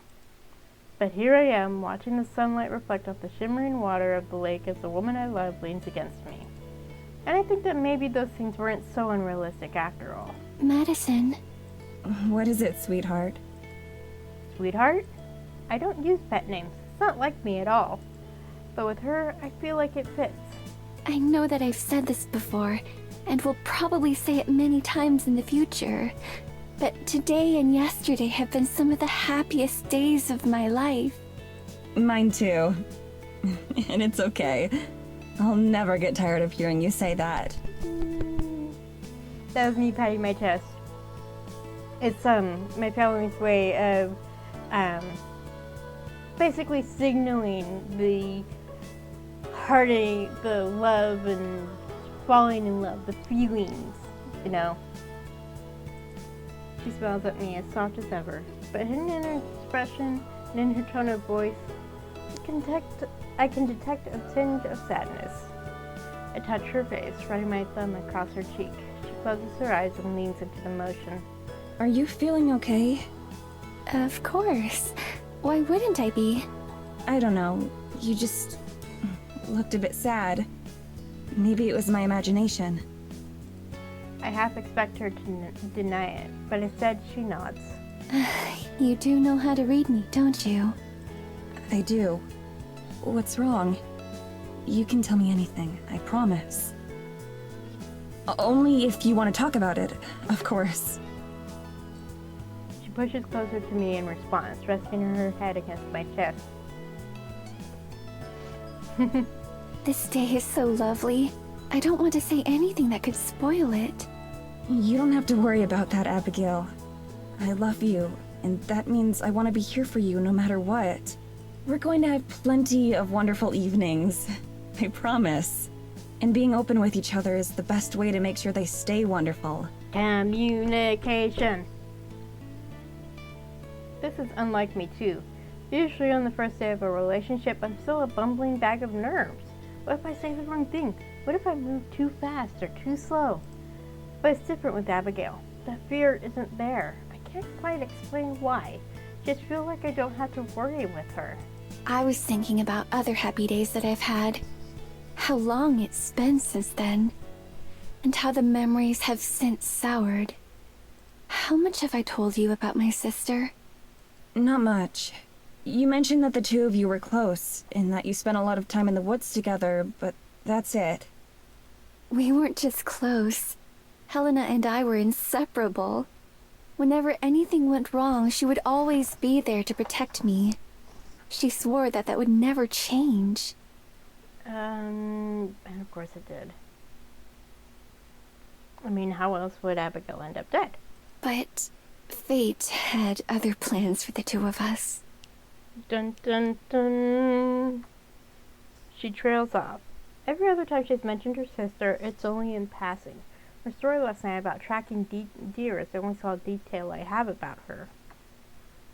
But here I am, watching the sunlight reflect off the shimmering water of the lake as the woman I love leans against me. And I think that maybe those things weren't so unrealistic after all. Madison. What is it, sweetheart? Sweetheart? I don't use pet names. It's not like me at all. But with her, I feel like it fits. I know that I've said this before, and will probably say it many times in the future, but today and yesterday have been some of the happiest days of my life. Mine too. And it's okay. I'll never get tired of hearing you say that. That was me patting my chest. It's my family's way of basically signaling the heartache, the love, and falling in love, the feelings, you know. She smiles at me as soft as ever, but hidden in her expression and in her tone of voice, I can detect a tinge of sadness. I touch her face, running my thumb across her cheek. She closes her eyes and leans into the motion. Are you feeling okay? Of course. Why wouldn't I be? I don't know. You just looked a bit sad. Maybe it was my imagination. I half expect her to deny it, but instead she nods. You do know how to read me, don't you? I do. What's wrong? You can tell me anything, I promise. Only if you want to talk about it, of course. She pushes closer to me in response, resting her head against my chest. This day is so lovely. I don't want to say anything that could spoil it. You don't have to worry about that, Abigail. I love you, and that means I want to be here for you no matter what. We're going to have plenty of wonderful evenings. I promise. And being open with each other is the best way to make sure they stay wonderful. Communication. This is unlike me too. Usually on the first day of a relationship, I'm still a bumbling bag of nerves. What if I say the wrong thing? What if I move too fast or too slow? But it's different with Abigail. That fear isn't there. I can't quite explain why. Just feel like I don't have to worry with her. I was thinking about other happy days that I've had. How long it's been since then. And how the memories have since soured. How much have I told you about my sister? Not much. You mentioned that the two of you were close, and that you spent a lot of time in the woods together, but that's it. We weren't just close. Helena and I were inseparable. Whenever anything went wrong, she would always be there to protect me. She swore that that would never change. And of course it did. I mean, how else would Abigail end up dead? But fate had other plans for the two of us. Dun dun dun. She trails off. Every other time she's mentioned her sister, it's only in passing. Her story last night about tracking deer is the only solid detail I have about her.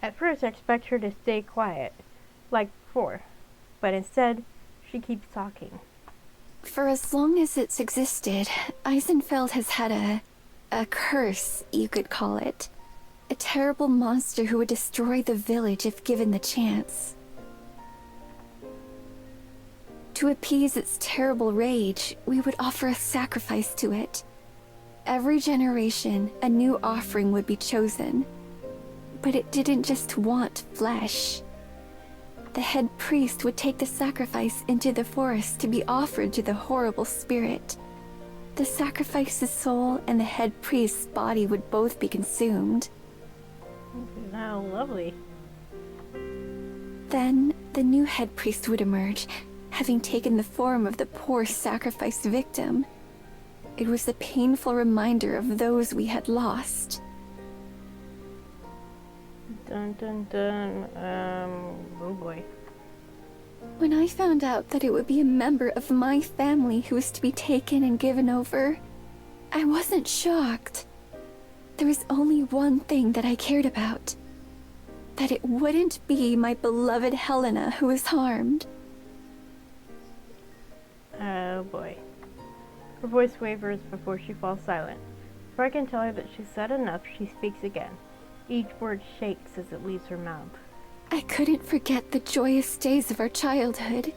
At first, I expect her to stay quiet, like before, but instead, she keeps talking. For as long as it's existed, Eisenfeld has had a curse, you could call it. A terrible monster who would destroy the village if given the chance. To appease its terrible rage, we would offer a sacrifice to it. Every generation, a new offering would be chosen. But it didn't just want flesh. The head priest would take the sacrifice into the forest to be offered to the horrible spirit. The sacrifice's soul and the head priest's body would both be consumed. How lovely. Then, the new head priest would emerge, having taken the form of the poor sacrificed victim. It was a painful reminder of those we had lost. Dun dun dun. Oh boy. When I found out that it would be a member of my family who was to be taken and given over, I wasn't shocked. There was only one thing that I cared about. That it wouldn't be my beloved Helena who was harmed. Oh boy. Her voice wavers before she falls silent. Before I can tell her that she's said enough, she speaks again. Each word shakes as it leaves her mouth. I couldn't forget the joyous days of our childhood.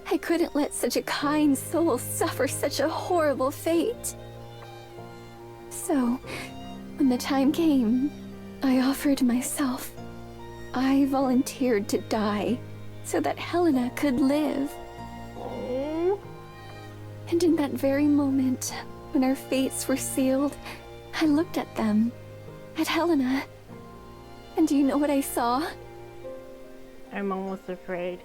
I couldn't let such a kind soul suffer such a horrible fate. So, when the time came, I offered myself. I volunteered to die so that Helena could live. Oh. And in that very moment, when our fates were sealed, I looked at them, at Helena. And do you know what I saw? I'm almost afraid.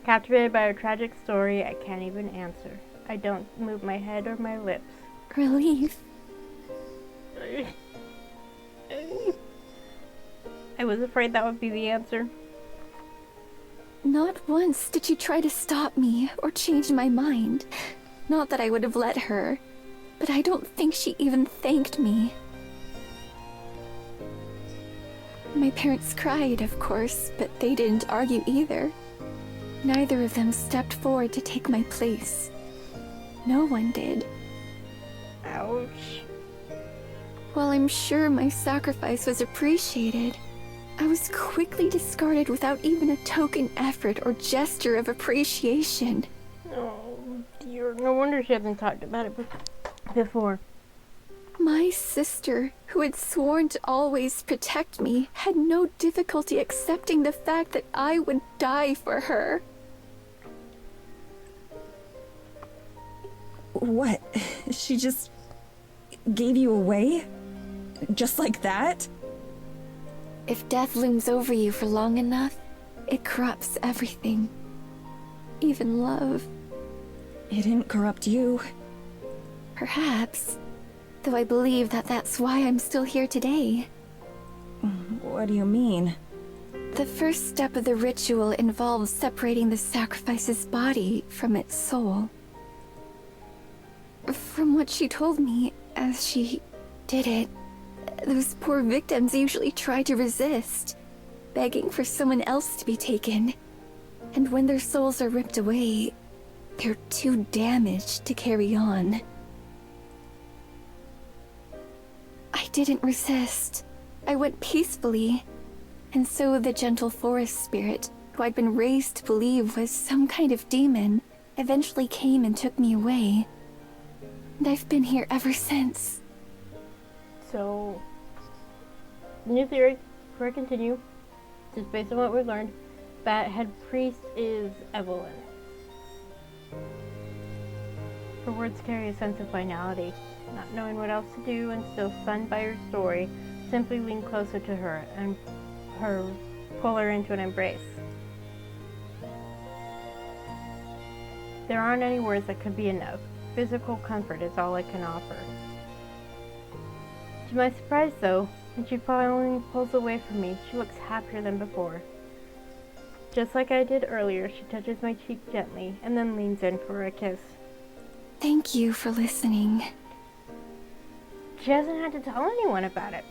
Captivated by her tragic story, I can't even answer. I don't move my head or my lips. Relief. I was afraid that would be the answer. Not once did she try to stop me or change my mind. Not that I would have let her, but I don't think she even thanked me. My parents cried, of course, but they didn't argue either. Neither of them stepped forward to take my place. No one did. Ouch. While I'm sure my sacrifice was appreciated, I was quickly discarded without even a token effort or gesture of appreciation. Oh dear, no wonder she hasn't talked about it before. My sister, who had sworn to always protect me, had no difficulty accepting the fact that I would die for her. What? She just gave you away? Just like that? If death looms over you for long enough, it corrupts everything. Even love. It didn't corrupt you. Perhaps. Though I believe that that's why I'm still here today. What do you mean? The first step of the ritual involves separating the sacrifice's body from its soul. From what she told me, as she did it, those poor victims usually try to resist, begging for someone else to be taken. And when their souls are ripped away, they're too damaged to carry on. I didn't resist. I went peacefully. And so the gentle forest spirit, who I'd been raised to believe was some kind of demon, eventually came and took me away. And I've been here ever since. So, new theory, before I continue, just based on what we've learned, that head priest is Evelyn. Her words carry a sense of finality. Not knowing what else to do and still stunned by her story, simply lean closer to her and pull her into an embrace. There aren't any words that could be enough. Physical comfort is all I can offer. To my surprise, though, when she finally pulls away from me, she looks happier than before. Just like I did earlier, she touches my cheek gently and then leans in for a kiss. Thank you for listening. She hasn't had to tell anyone about it.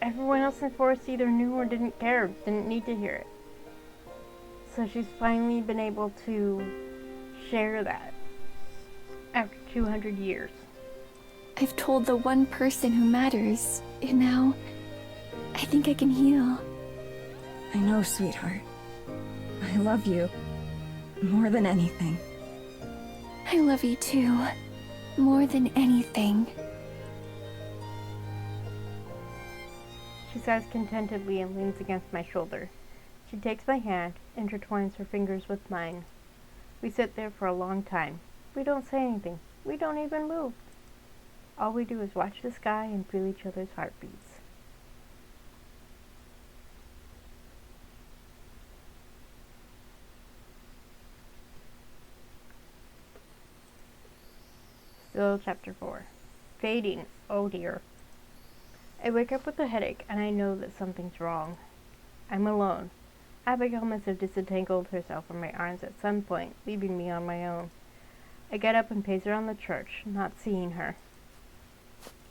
Everyone else in the forest either knew or didn't care, didn't need to hear it. So she's finally been able to share that after 200 years. I've told the one person who matters, and now I think I can heal. I know, sweetheart. I love you. More than anything. I love you too. More than anything. She sighs contentedly and leans against my shoulder. She takes my hand, intertwines her fingers with mine. We sit there for a long time. We don't say anything. We don't even move. All we do is watch the sky and feel each other's heartbeats. Still chapter 4. Fading. Oh dear. I wake up with a headache and I know that something's wrong. I'm alone. Abigail must have disentangled herself from my arms at some point, leaving me on my own. I get up and pace around the church, not seeing her.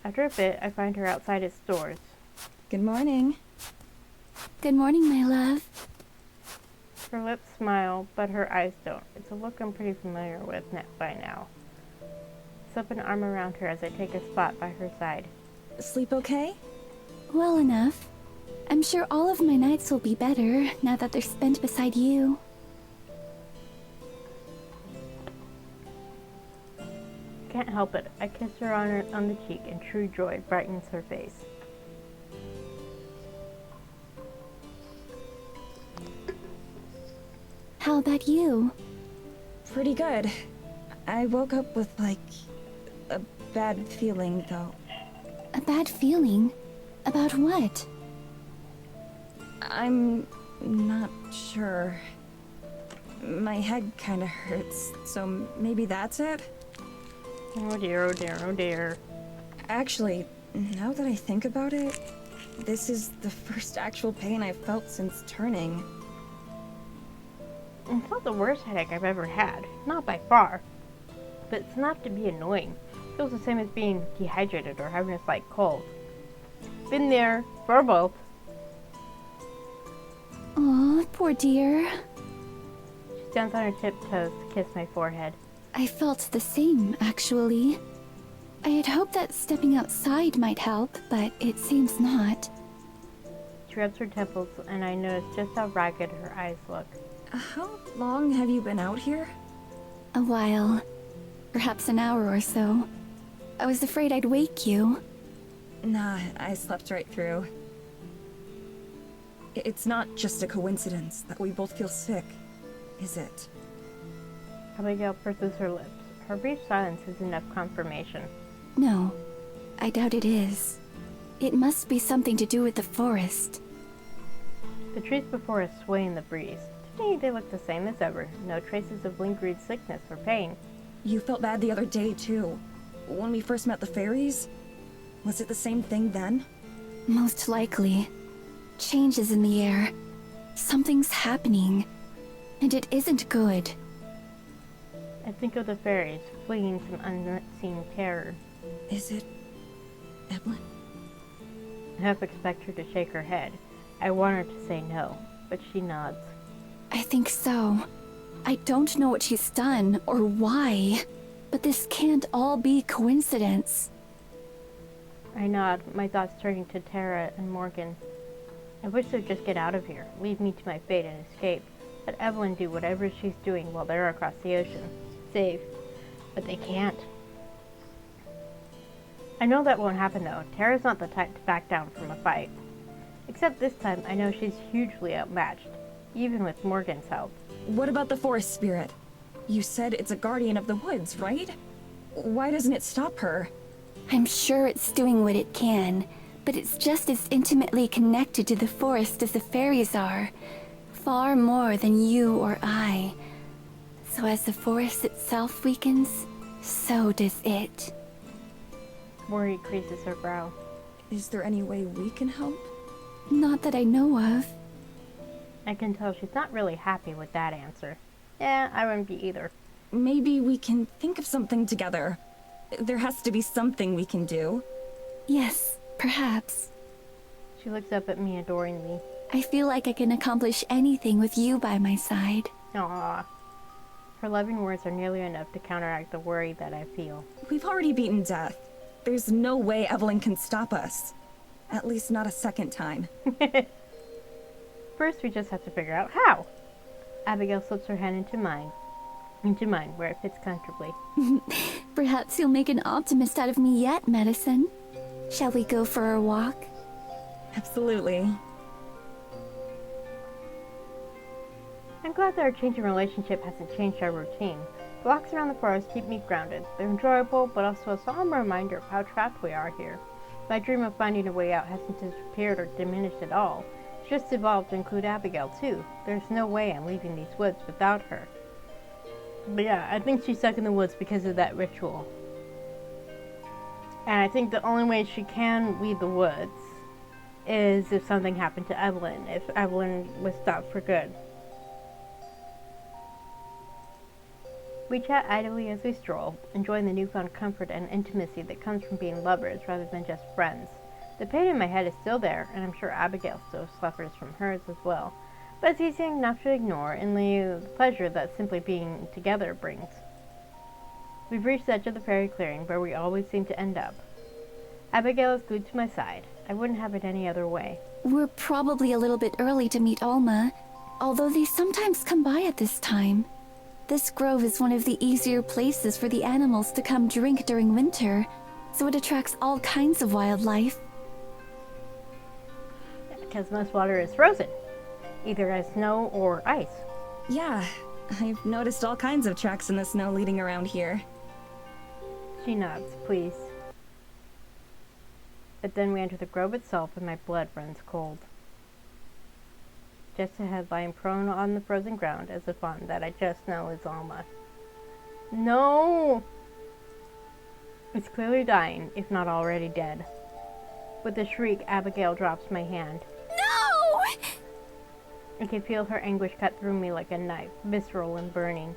After a bit, I find her outside its doors. Good morning. Good morning, my love. Her lips smile, but her eyes don't. It's a look I'm pretty familiar with by now. Slip an arm around her as I take a spot by her side. Sleep okay? Well enough. I'm sure all of my nights will be better now that they're spent beside you. Can't help it. I kiss her on the cheek and true joy brightens her face. How about you? Pretty good. I woke up with, like, a bad feeling, though. A bad feeling? About what? I'm not sure. My head kinda hurts, so maybe that's it? Oh dear, oh dear, oh dear. Actually, now that I think about it, this is the first actual pain I've felt since turning. It's not the worst headache I've ever had. Not by far. But it's enough to be annoying. Feels the same as being dehydrated or having a slight cold. Been there for both. Aw, poor dear. She stands on her tiptoes to kiss my forehead. I felt the same, actually. I had hoped that stepping outside might help, but it seems not. She rubs her temples, and I notice just how ragged her eyes look. How long have you been out here? A while. Perhaps an hour or so. I was afraid I'd wake you. Nah, I slept right through. It's not just a coincidence that we both feel sick, is it? Abigail purses her lips. Her brief silence is enough confirmation. No, I doubt it is. It must be something to do with the forest. The trees before us sway in the breeze. To me, they look the same as ever. No traces of lingering sickness or pain. You felt bad the other day, too. When we first met the fairies? Was it the same thing then? Most likely. Changes in the air. Something's happening. And it isn't good. I think of the fairies, fleeing some unseen terror. Is it... Evelyn? I half expect her to shake her head. I want her to say no, but she nods. I think so. I don't know what she's done, or why. But this can't all be coincidence. I nod, my thoughts turning to Tara and Morgan. I wish they'd just get out of here, leave me to my fate and escape. Let Evelyn do whatever she's doing while they're across the ocean. Safe. But they can't. I know that won't happen though. Tara's not the type to back down from a fight. Except this time, I know she's hugely outmatched, even with Morgan's help. What about the forest spirit? You said it's a guardian of the woods, right? Why doesn't it stop her? I'm sure it's doing what it can, but it's just as intimately connected to the forest as the fairies are. Far more than you or I. So as the forest itself weakens, so does it. Worry creases her brow. Is there any way we can help? Not that I know of. I can tell she's not really happy with that answer. Yeah, I wouldn't be either. Maybe we can think of something together. There has to be something we can do. Yes, perhaps. She looks up at me adoringly. I feel like I can accomplish anything with you by my side. Aww. Her loving words are nearly enough to counteract the worry that I feel. We've already beaten death. There's no way Evelyn can stop us. At least not a second time. First, we just have to figure out how. Abigail slips her hand into mine, where it fits comfortably. Perhaps you'll make an optimist out of me yet, Medicine. Shall we go for a walk? Absolutely. I'm glad that our changing relationship hasn't changed our routine. The walks around the forest keep me grounded. They're enjoyable, but also a solemn reminder of how trapped we are here. My dream of finding a way out hasn't disappeared or diminished at all. It's just evolved to include Abigail, too. There's no way I'm leaving these woods without her. But yeah, I think she's stuck in the woods because of that ritual. And I think the only way she can leave the woods is if something happened to Evelyn, if Evelyn was stopped for good. We chat idly as we stroll, enjoying the newfound comfort and intimacy that comes from being lovers rather than just friends. The pain in my head is still there, and I'm sure Abigail still suffers from hers as well. But it's easy enough to ignore and leave the pleasure that simply being together brings. We've reached the edge of the fairy clearing where we always seem to end up. Abigail is glued to my side. I wouldn't have it any other way. We're probably a little bit early to meet Alma, although they sometimes come by at this time. This grove is one of the easier places for the animals to come drink during winter, so it attracts all kinds of wildlife. Because most water is frozen, either as snow or ice. Yeah, I've noticed all kinds of tracks in the snow leading around here. She nods, please. But then we enter the grove itself and my blood runs cold. Just ahead, lying prone on the frozen ground, is a fawn that I just know is Alma. No! It's clearly dying, if not already dead. With a shriek, Abigail drops my hand. No! I can feel her anguish cut through me like a knife, visceral and burning.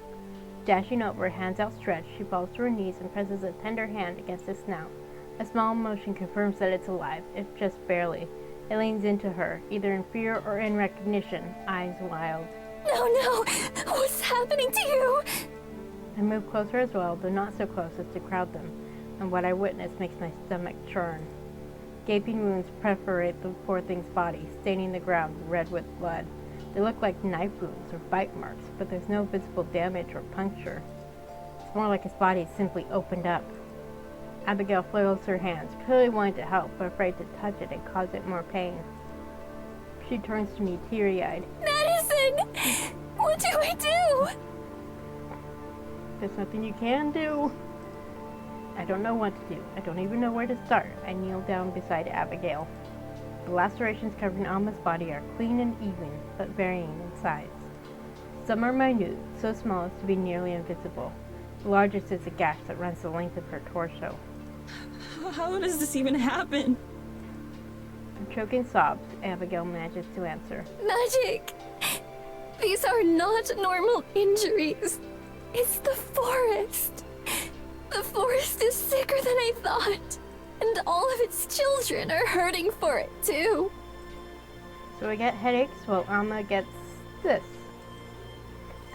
Dashing over, hands outstretched, she falls to her knees and presses a tender hand against his snout. A small motion confirms that it's alive, if just barely. It leans into her, either in fear or in recognition, eyes wild. No! What's happening to you? I move closer as well, though not so close as to crowd them, and what I witness makes my stomach churn. Gaping wounds perforate the poor thing's body, staining the ground red with blood. They look like knife wounds or bite marks, but there's no visible damage or puncture. It's more like his body simply opened up. Abigail flails her hands, clearly wanting to help, but afraid to touch it and cause it more pain. She turns to me, teary-eyed. Medicine! What do I do? There's nothing you can do. I don't know what to do. I don't even know where to start. I kneel down beside Abigail. The lacerations covering Alma's body are clean and even, but varying in size. Some are minute, so small as to be nearly invisible. The largest is a gash that runs the length of her torso. How does this even happen? From choking sobs, Abigail manages to answer. Magic! These are not normal injuries. It's the forest. The forest is sicker than I thought. And all of its children are hurting for it, too. So I get headaches while Alma gets this.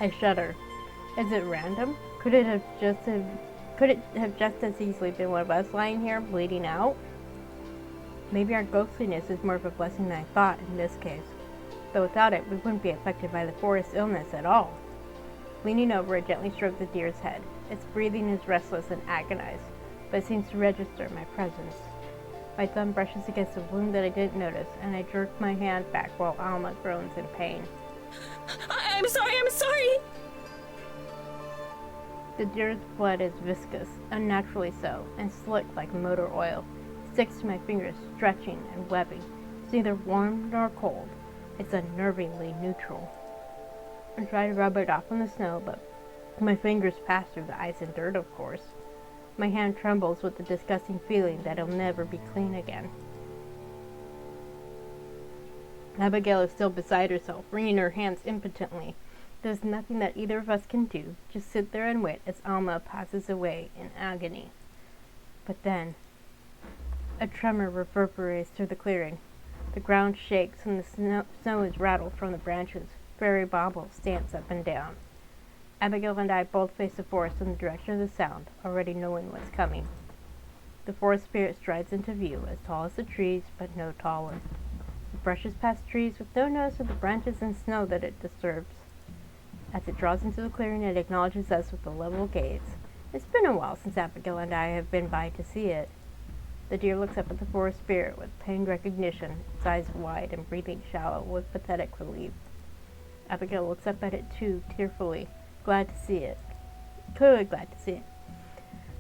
I shudder. Is it random? Could it have just as easily been one of us lying here bleeding out? Maybe our ghostliness is more of a blessing than I thought in this case. Though without it, we wouldn't be affected by the forest illness at all. Leaning over, I gently stroke the deer's head. Its breathing is restless and agonized, but it seems to register my presence. My thumb brushes against a wound that I didn't notice, and I jerk my hand back while Alma groans in pain. I'm sorry! The deer's blood is viscous, unnaturally so, and slick like motor oil. It sticks to my fingers, stretching and webbing. It's neither warm nor cold. It's unnervingly neutral. I try to rub it off on the snow, but My fingers pass through the ice and dirt, of course. My hand trembles with the disgusting feeling that it'll never be clean again. Abigail is still beside herself, wringing her hands impotently. There's nothing that either of us can do, just sit there and wait as Alma passes away in agony. But then, a tremor reverberates through the clearing. The ground shakes and the snow is rattled from the branches. Fairy baubles dance up and down. Abigail and I both face the forest in the direction of the sound, already knowing what's coming. The forest spirit strides into view, as tall as the trees, but no taller. It brushes past trees with no notice of the branches and snow that it disturbs. As it draws into the clearing, it acknowledges us with a level gaze. It's been a while since Abigail and I have been by to see it. The deer looks up at the forest spirit with pained recognition, its eyes wide and breathing shallow with pathetic relief. Abigail looks up at it too, tearfully, glad to see it. Clearly glad to see it.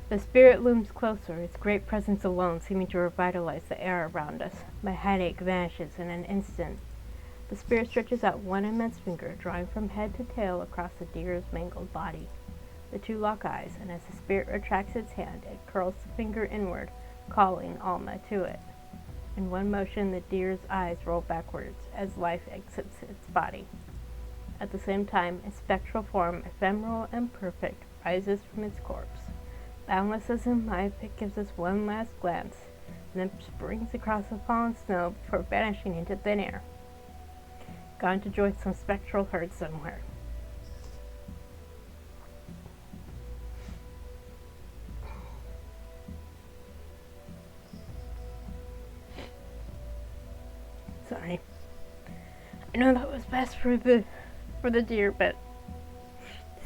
The spirit looms closer, its great presence alone seeming to revitalize the air around us. My headache vanishes in an instant. The spirit stretches out one immense finger, drawing from head to tail across the deer's mangled body. The two lock eyes, and as the spirit retracts its hand, it curls the finger inward, calling Alma to it. In one motion, the deer's eyes roll backwards as life exits its body. At the same time, its spectral form, ephemeral and perfect, rises from its corpse. Boundless as in life, it gives us one last glance, and then springs across the fallen snow before vanishing into thin air. Gone to join some spectral herd somewhere. Sorry. I know that was best for the deer, but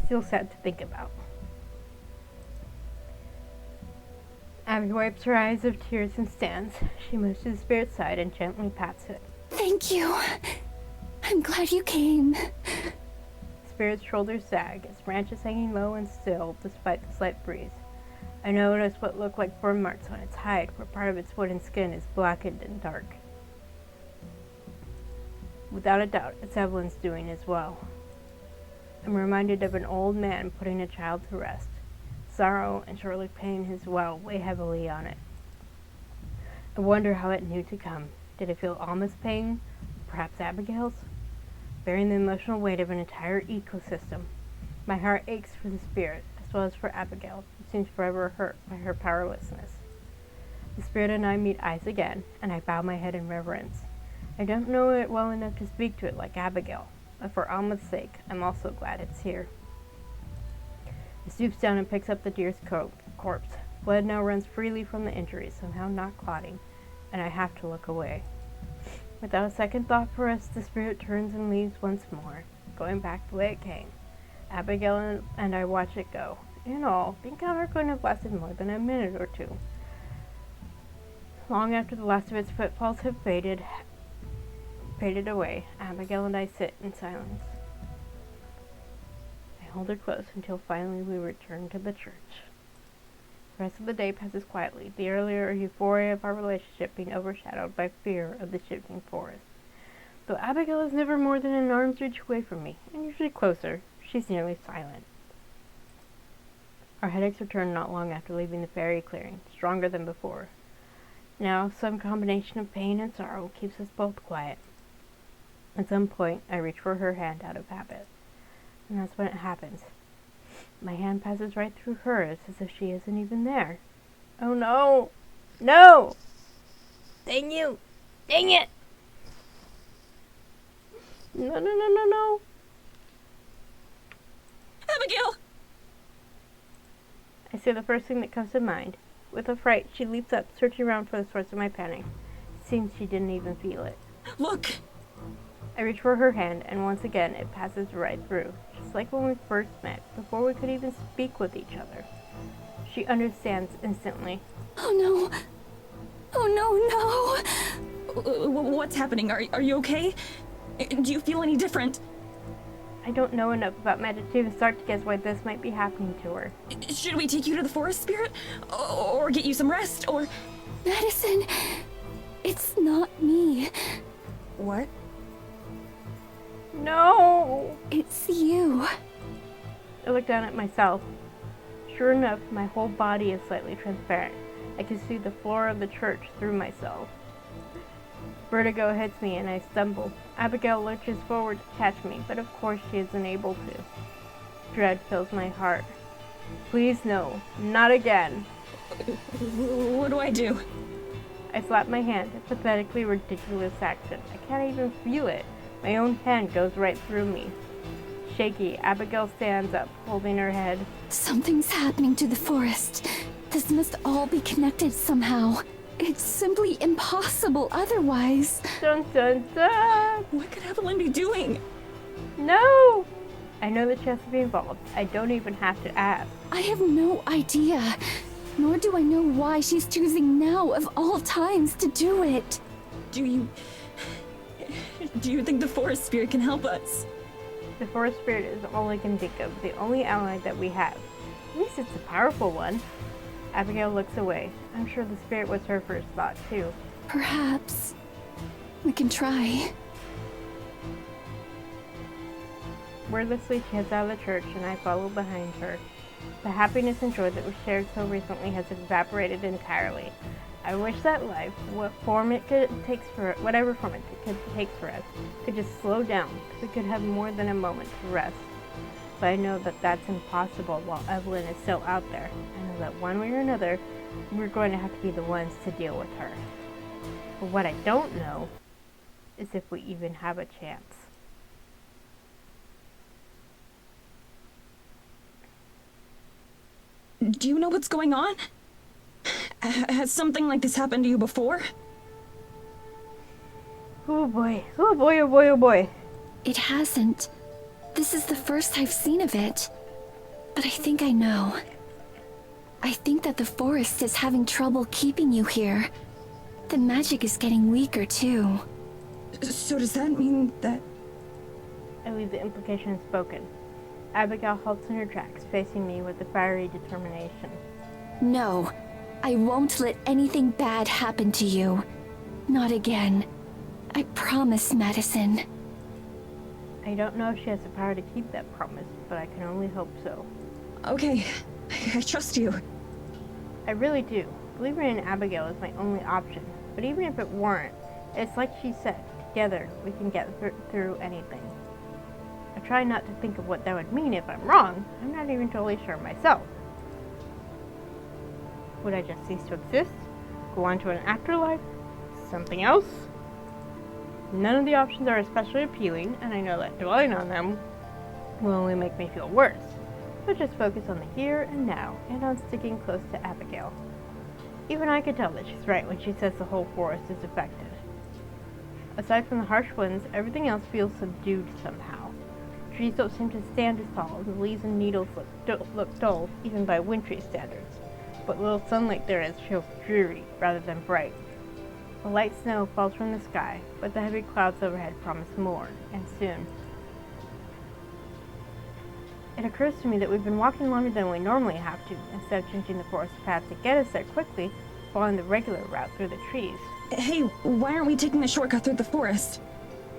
still sad to think about. Abby wipes her eyes of tears and stands. She moves to the spirit's side and gently pats it. Thank you. I'm glad you came. The spirit's shoulders sag, its branches hanging low and still despite the slight breeze. I notice what look like burn marks on its hide, where part of its wooden skin is blackened and dark. Without a doubt, it's Evelyn's doing as well. I'm reminded of an old man putting a child to rest. Sorrow and surely pain as well weigh heavily on it. I wonder how it knew to come. Did it feel Alma's pain? Perhaps Abigail's? Bearing the emotional weight of an entire ecosystem. My heart aches for the spirit, as well as for Abigail, who seems forever hurt by her powerlessness. The spirit and I meet eyes again, and I bow my head in reverence. I don't know it well enough to speak to it like Abigail, but for Alma's sake, I'm also glad it's here. It stoops down and picks up the deer's corpse. Blood now runs freely from the injuries, somehow not clotting, and I have to look away. Without a second thought for us, the spirit turns and leaves once more, going back the way it came. Abigail and I watch it go. In all, the encounter couldn't have lasted more than a minute or two. Long after the last of its footfalls have faded away, Abigail and I sit in silence. I hold her close until finally we return to the church. The rest of the day passes quietly, the earlier euphoria of our relationship being overshadowed by fear of the shifting forest. Though Abigail is never more than an arm's reach away from me, and usually closer, she's nearly silent. Our headaches return not long after leaving the fairy clearing, stronger than before. Now, some combination of pain and sorrow keeps us both quiet. At some point, I reach for her hand out of habit, and that's when it happens. My hand passes right through hers as if she isn't even there. Oh no! No! Dang you! Dang it! No. Abigail! I say the first thing that comes to mind. With a fright, she leaps up, searching around for the source of my panic. It seems she didn't even feel it. Look! I reach for her hand, and once again it passes right through, just like when we first met, before we could even speak with each other. She understands instantly. Oh no! Oh no! What's happening? Are you okay? Do you feel any different? I don't know enough about magic to even start to guess why this might be happening to her. Should we take you to the forest spirit? Or get you some rest? Or... Madison, it's not me. What? No! It's you. I look down at myself. Sure enough, my whole body is slightly transparent. I can see the floor of the church through myself. Vertigo hits me and I stumble. Abigail lurches forward to catch me, but of course she isn't able to. Dread fills my heart. Please no, not again. What do I do? I slap my hand, a pathetically ridiculous action. I can't even feel it. My own hand goes right through me. Shaky, Abigail stands up, holding her head. Something's happening to the forest. This must all be connected somehow. It's simply impossible otherwise. Dun dun dun! What could Evelyn be doing? No! I know that she has to be involved. I don't even have to ask. I have no idea. Nor do I know why she's choosing now of all times to do it. Do you think the forest spirit can help us? The forest spirit is all I can think of, the only ally that we have. At least it's a powerful one. Abigail looks away. I'm sure the spirit was her first thought, too. Perhaps we can try. Wordlessly, she heads out of the church, and I follow behind her. The happiness and joy that was shared so recently has evaporated entirely. I wish that life, whatever form it takes for us, could just slow down, so we could have more than a moment to rest. But I know that that's impossible while Evelyn is still out there. I know that one way or another, we're going to have to be the ones to deal with her. But what I don't know is if we even have a chance. Do you know what's going on? Has something like this happened to you before? Oh boy, oh boy, oh boy, oh boy. It hasn't. This is the first I've seen of it. But I think I know. I think that the forest is having trouble keeping you here. The magic is getting weaker too. So does that mean that... I leave the implication spoken. Abigail halts in her tracks, facing me with a fiery determination. No, I won't let anything bad happen to you. Not again. I promise, Madison. I don't know if she has the power to keep that promise, but I can only hope so. Okay, I trust you. I really do. Believing in Abigail is my only option, but even if it weren't, it's like she said, together we can get through anything. I try not to think of what that would mean if I'm wrong. I'm not even totally sure myself. Would I just cease to exist? Go on to an afterlife? Something else? None of the options are especially appealing, and I know that dwelling on them will only make me feel worse. So just focus on the here and now, and on sticking close to Abigail. Even I can tell that she's right when she says the whole forest is affected. Aside from the harsh winds, everything else feels subdued somehow. Trees don't seem to stand as tall, and the leaves and needles look dull, even by wintry standards. What little sunlight there is feels dreary rather than bright. The light snow falls from the sky, but the heavy clouds overhead promise more, and soon. It occurs to me that we've been walking longer than we normally have to, instead of changing the forest path to get us there quickly, following the regular route through the trees. Hey, why aren't we taking a shortcut through the forest?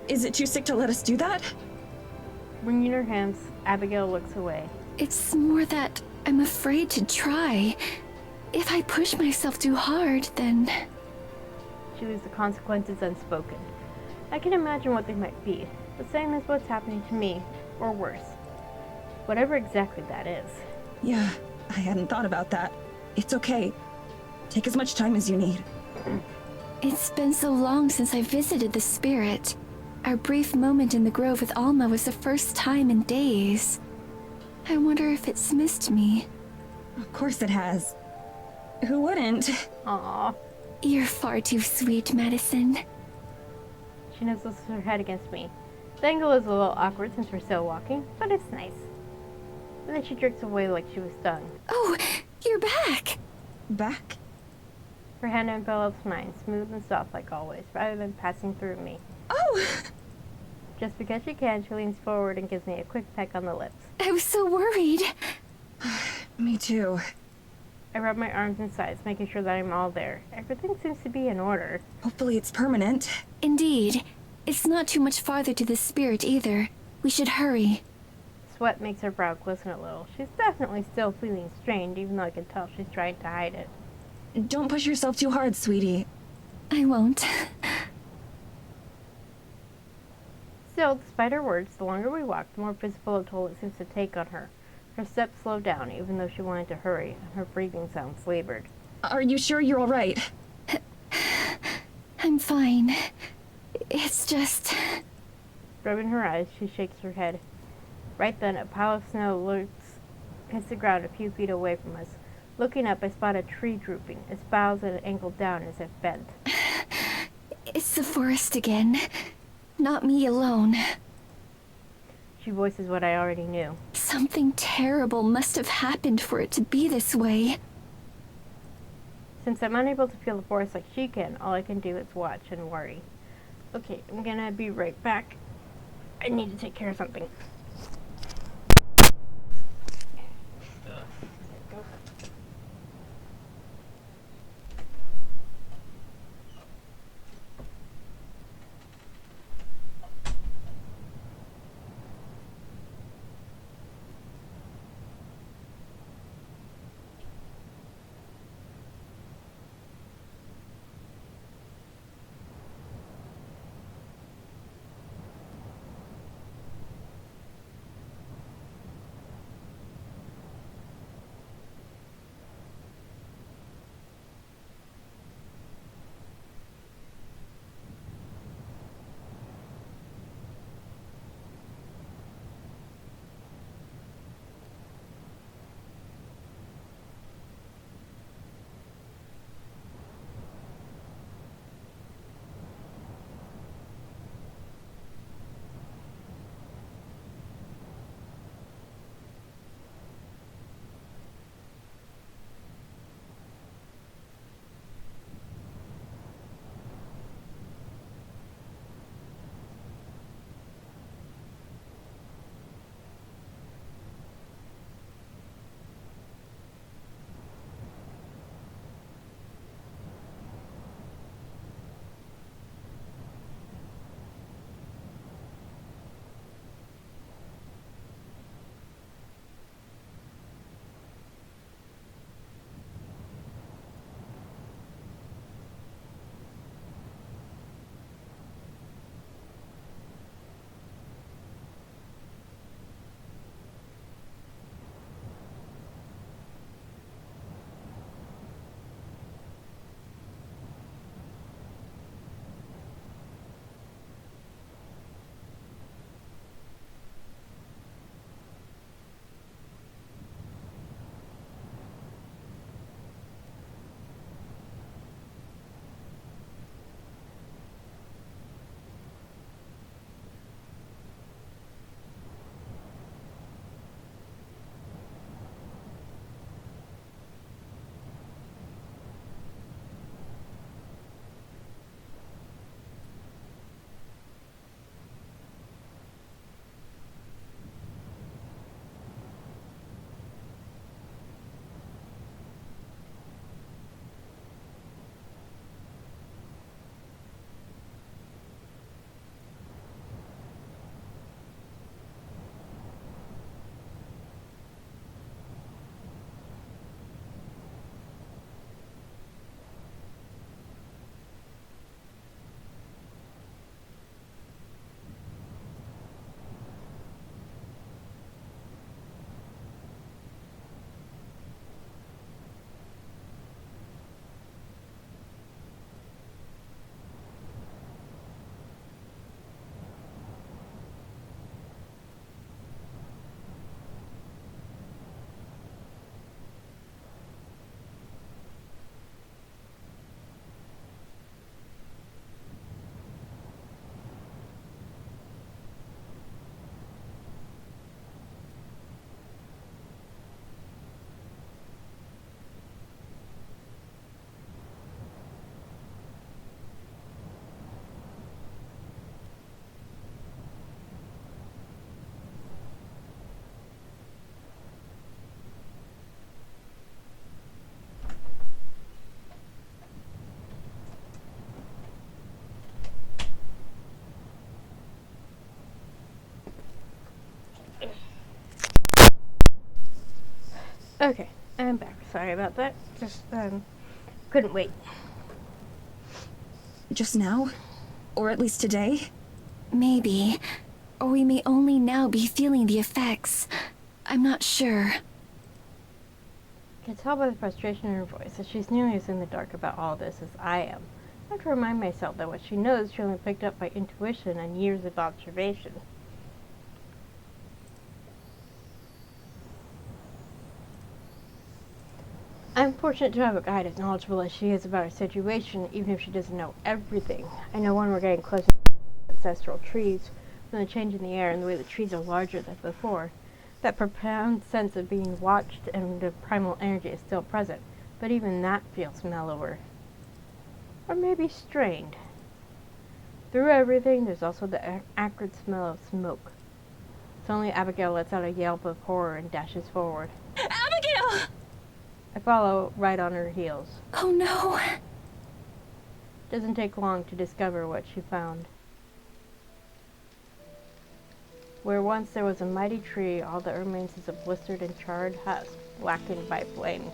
Is it too sick to let us do that? Wringing her hands, Abigail looks away. It's more that I'm afraid to try. If I push myself too hard, then... She leaves the consequences unspoken. I can imagine what they might be, the same as what's happening to me, or worse. Whatever exactly that is. Yeah, I hadn't thought about that. It's okay. Take as much time as you need. It's been so long since I visited the spirit. Our brief moment in the grove with Alma was the first time in days. I wonder if it's missed me. Of course it has. Who wouldn't? Aww. You're far too sweet, Madison. She nuzzles her head against me. The angle is a little awkward since we're still walking, but it's nice. And then she jerks away like she was stung. Oh, you're back! Back? Her hand envelops mine, smooth and soft like always, rather than passing through me. Oh! Just because she can, she leans forward and gives me a quick peck on the lips. I was so worried. Me too. I rub my arms and sides, making sure that I'm all there. Everything seems to be in order. Hopefully it's permanent. Indeed. It's not too much farther to the spirit either. We should hurry. sweat makes her brow glisten a little. She's definitely still feeling strained, even though I can tell she's trying to hide it. Don't push yourself too hard, sweetie. I won't. Still, despite her words, the longer we walk, the more physical a toll it seems to take on her. Her steps slow down, even though she wanted to hurry, and her breathing sounds labored. Are you sure you're alright? I'm fine. It's just... Rubbing her eyes, she shakes her head. Right then, a pile of snow hits the ground a few feet away from us. Looking up, I spot a tree drooping, its boughs at an angle down as if bent. It's the forest again. Not me alone. She voices what I already knew. Something terrible must have happened for it to be this way. Since I'm unable to feel the forest like she can, all I can do is watch and worry. Okay, I'm gonna be right back. I need to take care of something. Okay, I'm back. Sorry about that. Just, couldn't wait. Just now? Or at least today? Maybe. Or we may only now be feeling the effects. I'm not sure. I can tell by the frustration in her voice that she's nearly as in the dark about all this as I am. I have to remind myself that what she knows she only picked up by intuition and years of observation. I'm fortunate to have a guide as knowledgeable as she is about her situation, even if she doesn't know everything. I know when we're getting closer to ancestral trees, from the change in the air and the way the trees are larger than before. That profound sense of being watched and the primal energy is still present, but even that feels mellower. Or maybe strained. Through everything, there's also the acrid smell of smoke. Suddenly, Abigail lets out a yelp of horror and dashes forward. Abigail! I follow right on her heels. Oh no! It doesn't take long to discover what she found. Where once there was a mighty tree, all that remains is a blistered and charred husk, blackened by flames.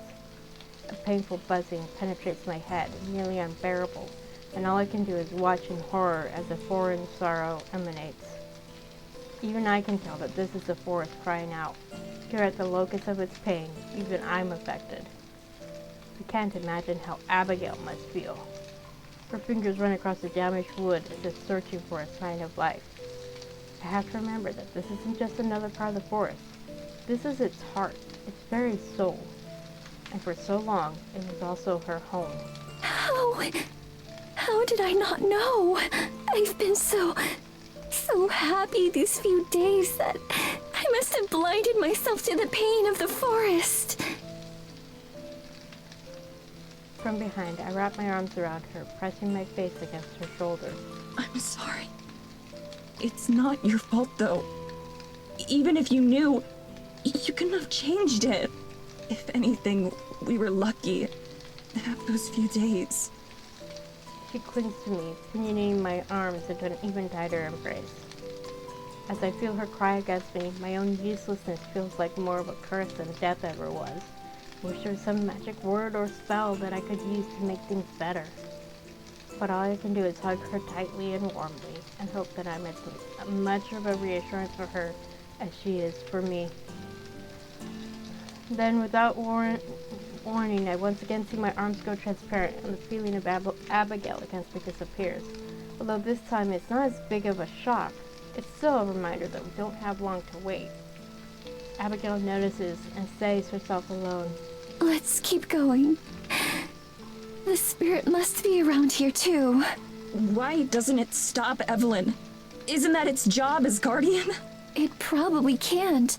A painful buzzing penetrates my head, nearly unbearable, and all I can do is watch in horror as a foreign sorrow emanates. Even I can tell that this is the forest crying out. Here at the locus of its pain, even I'm affected. I can't imagine how Abigail must feel. Her fingers run across the damaged wood as if searching for a sign of life. I have to remember that this isn't just another part of the forest. This is its heart, its very soul. And for so long, it was also her home. How did I not know? I've been so happy these few days that I must have blinded myself to the pain of the forest. From behind, I wrap my arms around her, pressing my face against her shoulder. I'm sorry. It's not your fault, though. Even if you knew, you couldn't have changed it. If anything, we were lucky to have those few days. She clings to me, pinioning my arms into an even tighter embrace. As I feel her cry against me, my own uselessness feels like more of a curse than death ever was. I wish there was some magic word or spell that I could use to make things better. But all I can do is hug her tightly and warmly, and hope that I'm as much of a reassurance for her as she is for me. Then, without warning, I once again see my arms go transparent, and the feeling of Abigail against me disappears. Although this time it's not as big of a shock, it's still a reminder that we don't have long to wait. Abigail notices and stays herself alone. Let's keep going. The spirit must be around here too. Why doesn't it stop Evelyn? Isn't that its job as guardian? It probably can't.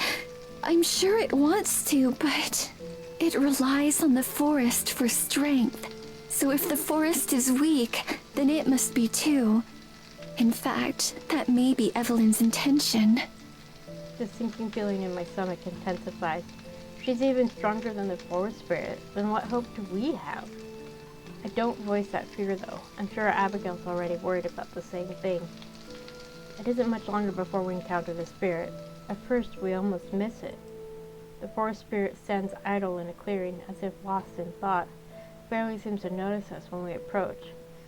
I'm sure it wants to, but it relies on the forest for strength. So if the forest is weak, then it must be too. In fact, that may be Evelyn's intention. The sinking feeling in my stomach intensifies. If she's even stronger than the forest spirit, then what hope do we have? I don't voice that fear, though. I'm sure Abigail's already worried about the same thing. It isn't much longer before we encounter the spirit. At first, we almost miss it. The forest spirit stands idle in a clearing, as if lost in thought. It barely seems to notice us when we approach.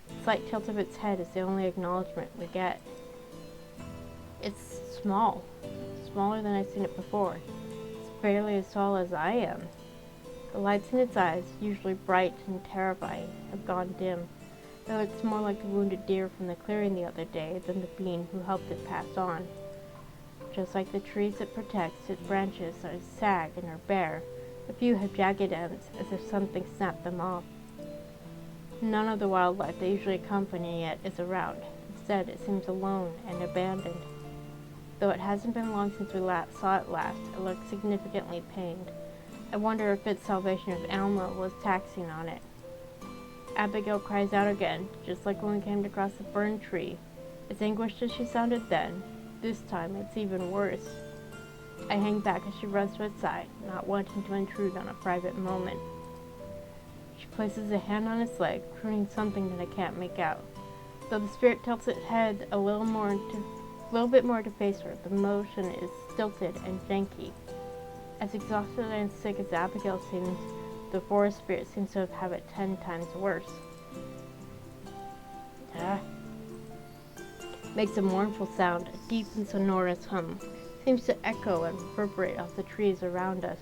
The slight tilt of its head is the only acknowledgement we get. It's small. Smaller than I've seen it before. It's barely as tall as I am. The lights in its eyes, usually bright and terrifying, have gone dim. It looks more like the wounded deer from the clearing the other day than the being who helped it pass on. Just like the trees it protects, its branches are sag and are bare. A few have jagged ends, as if something snapped them off. None of the wildlife that usually accompany it is around. Instead, it seems alone and abandoned. Though it hasn't been long since we saw it last, it looks significantly pained. I wonder if its salvation of Alma was taxing on it. Abigail cries out again, just like when we came across the burned tree. As anguished as she sounded then, this time it's even worse. I hang back as she runs to its side, not wanting to intrude on a private moment. She places a hand on its leg, crooning something that I can't make out. Though the spirit tilts its head a little bit more to face her, the motion is stilted and janky. As exhausted and sick as Abigail seems, the forest spirit seems to have it 10 times worse. Makes a mournful sound, a deep and sonorous hum, seems to echo and reverberate off the trees around us.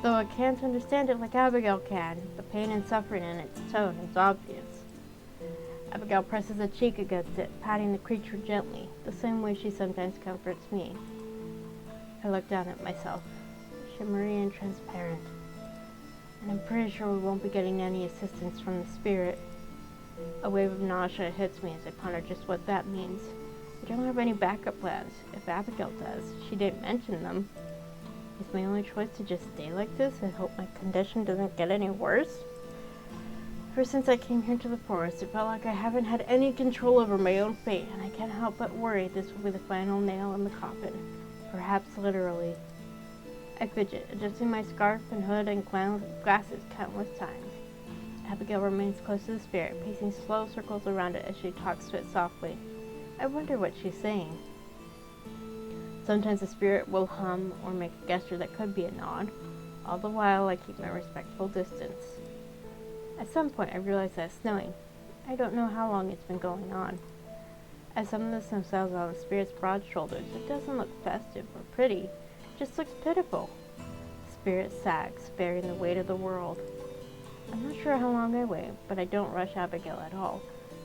Though I can't understand it like Abigail can, the pain and suffering in its tone is obvious. Abigail presses a cheek against it, patting the creature gently, the same way she sometimes comforts me. I look down at myself, shimmery and transparent, and I'm pretty sure we won't be getting any assistance from the spirit. A wave of nausea hits me as I ponder just what that means. I don't have any backup plans. If Abigail does, she didn't mention them. Is my only choice to just stay like this and hope my condition doesn't get any worse? Ever since I came here to the forest, it felt like I haven't had any control over my own fate, and I can't help but worry this will be the final nail in the coffin. Perhaps literally. I fidget, adjusting my scarf and hood and glasses countless times. Abigail remains close to the spirit, pacing slow circles around it as she talks to it softly. I wonder what she's saying. Sometimes the spirit will hum or make a gesture that could be a nod. All the while, I keep my respectful distance. At some point, I realize that it's snowing. I don't know how long it's been going on. As some of the snow settles on the spirit's broad shoulders, it doesn't look festive or pretty. It just looks pitiful. The spirit sags, bearing the weight of the world. I'm not sure how long I wait, but I don't rush Abigail at all.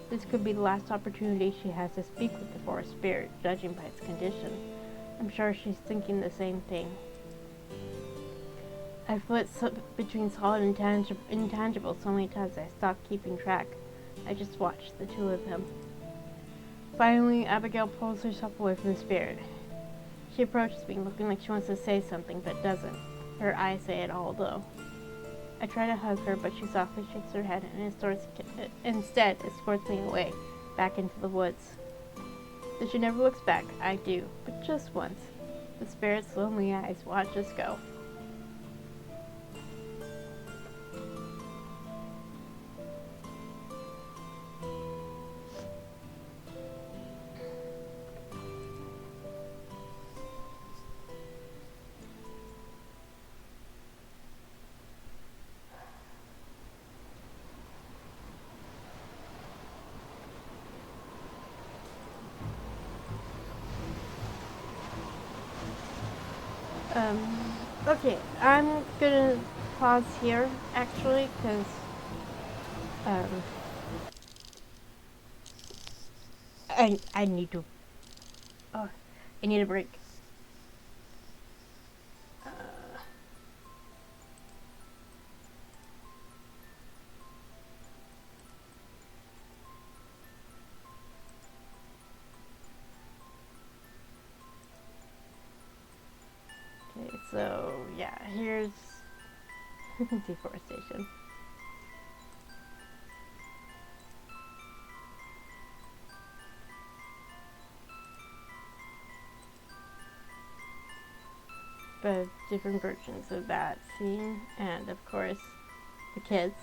This could be the last opportunity she has to speak with the forest spirit, judging by its condition. I'm sure she's thinking the same thing. I flit between solid and intangible so many times I stopped keeping track. I just watched the two of them. Finally, Abigail pulls herself away from the spirit. She approaches me, looking like she wants to say something, but doesn't. Her eyes say it all, though. I try to hug her, but she softly shakes her head and instead escorts me away, back into the woods. Though she never looks back, I do, but just once. The spirit's lonely eyes watch us go. Okay, I'm gonna pause here, actually, because, I need to, I need a break. Okay, so, yeah, here's deforestation. But different versions of that scene, and of course, the kids.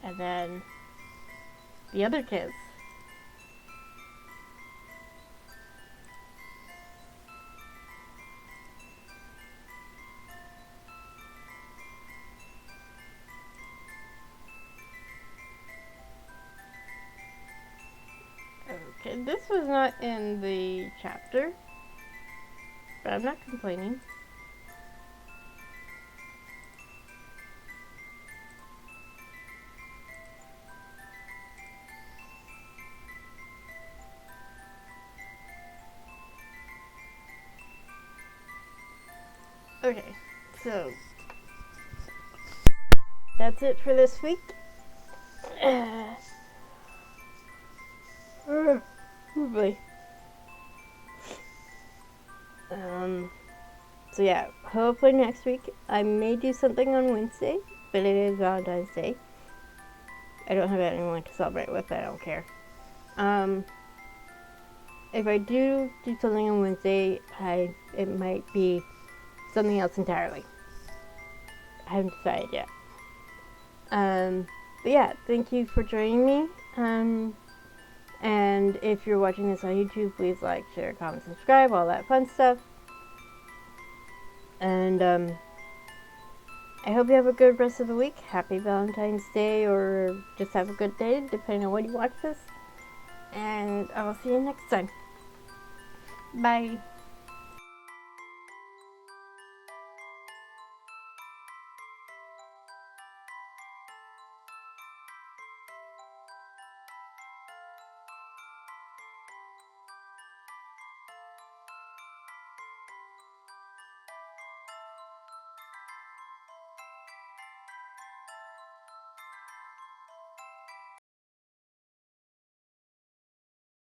And then the other kids. Okay, this was not in the chapter, but I'm not complaining. Okay, so that's it for this week. Oh boy. So yeah, hopefully next week I may do something on Wednesday, but it is Valentine's Day. I don't have anyone to celebrate with, I don't care. If I do something on Wednesday, it might be something else entirely. I haven't decided yet. But But yeah, thank you for joining me. And if you're watching this on YouTube, please like, share, comment, subscribe, all that fun stuff. And I hope you have a good rest of the week. Happy Valentine's Day, or just have a good day, depending on when you watch this. And I'll see you next time. Bye.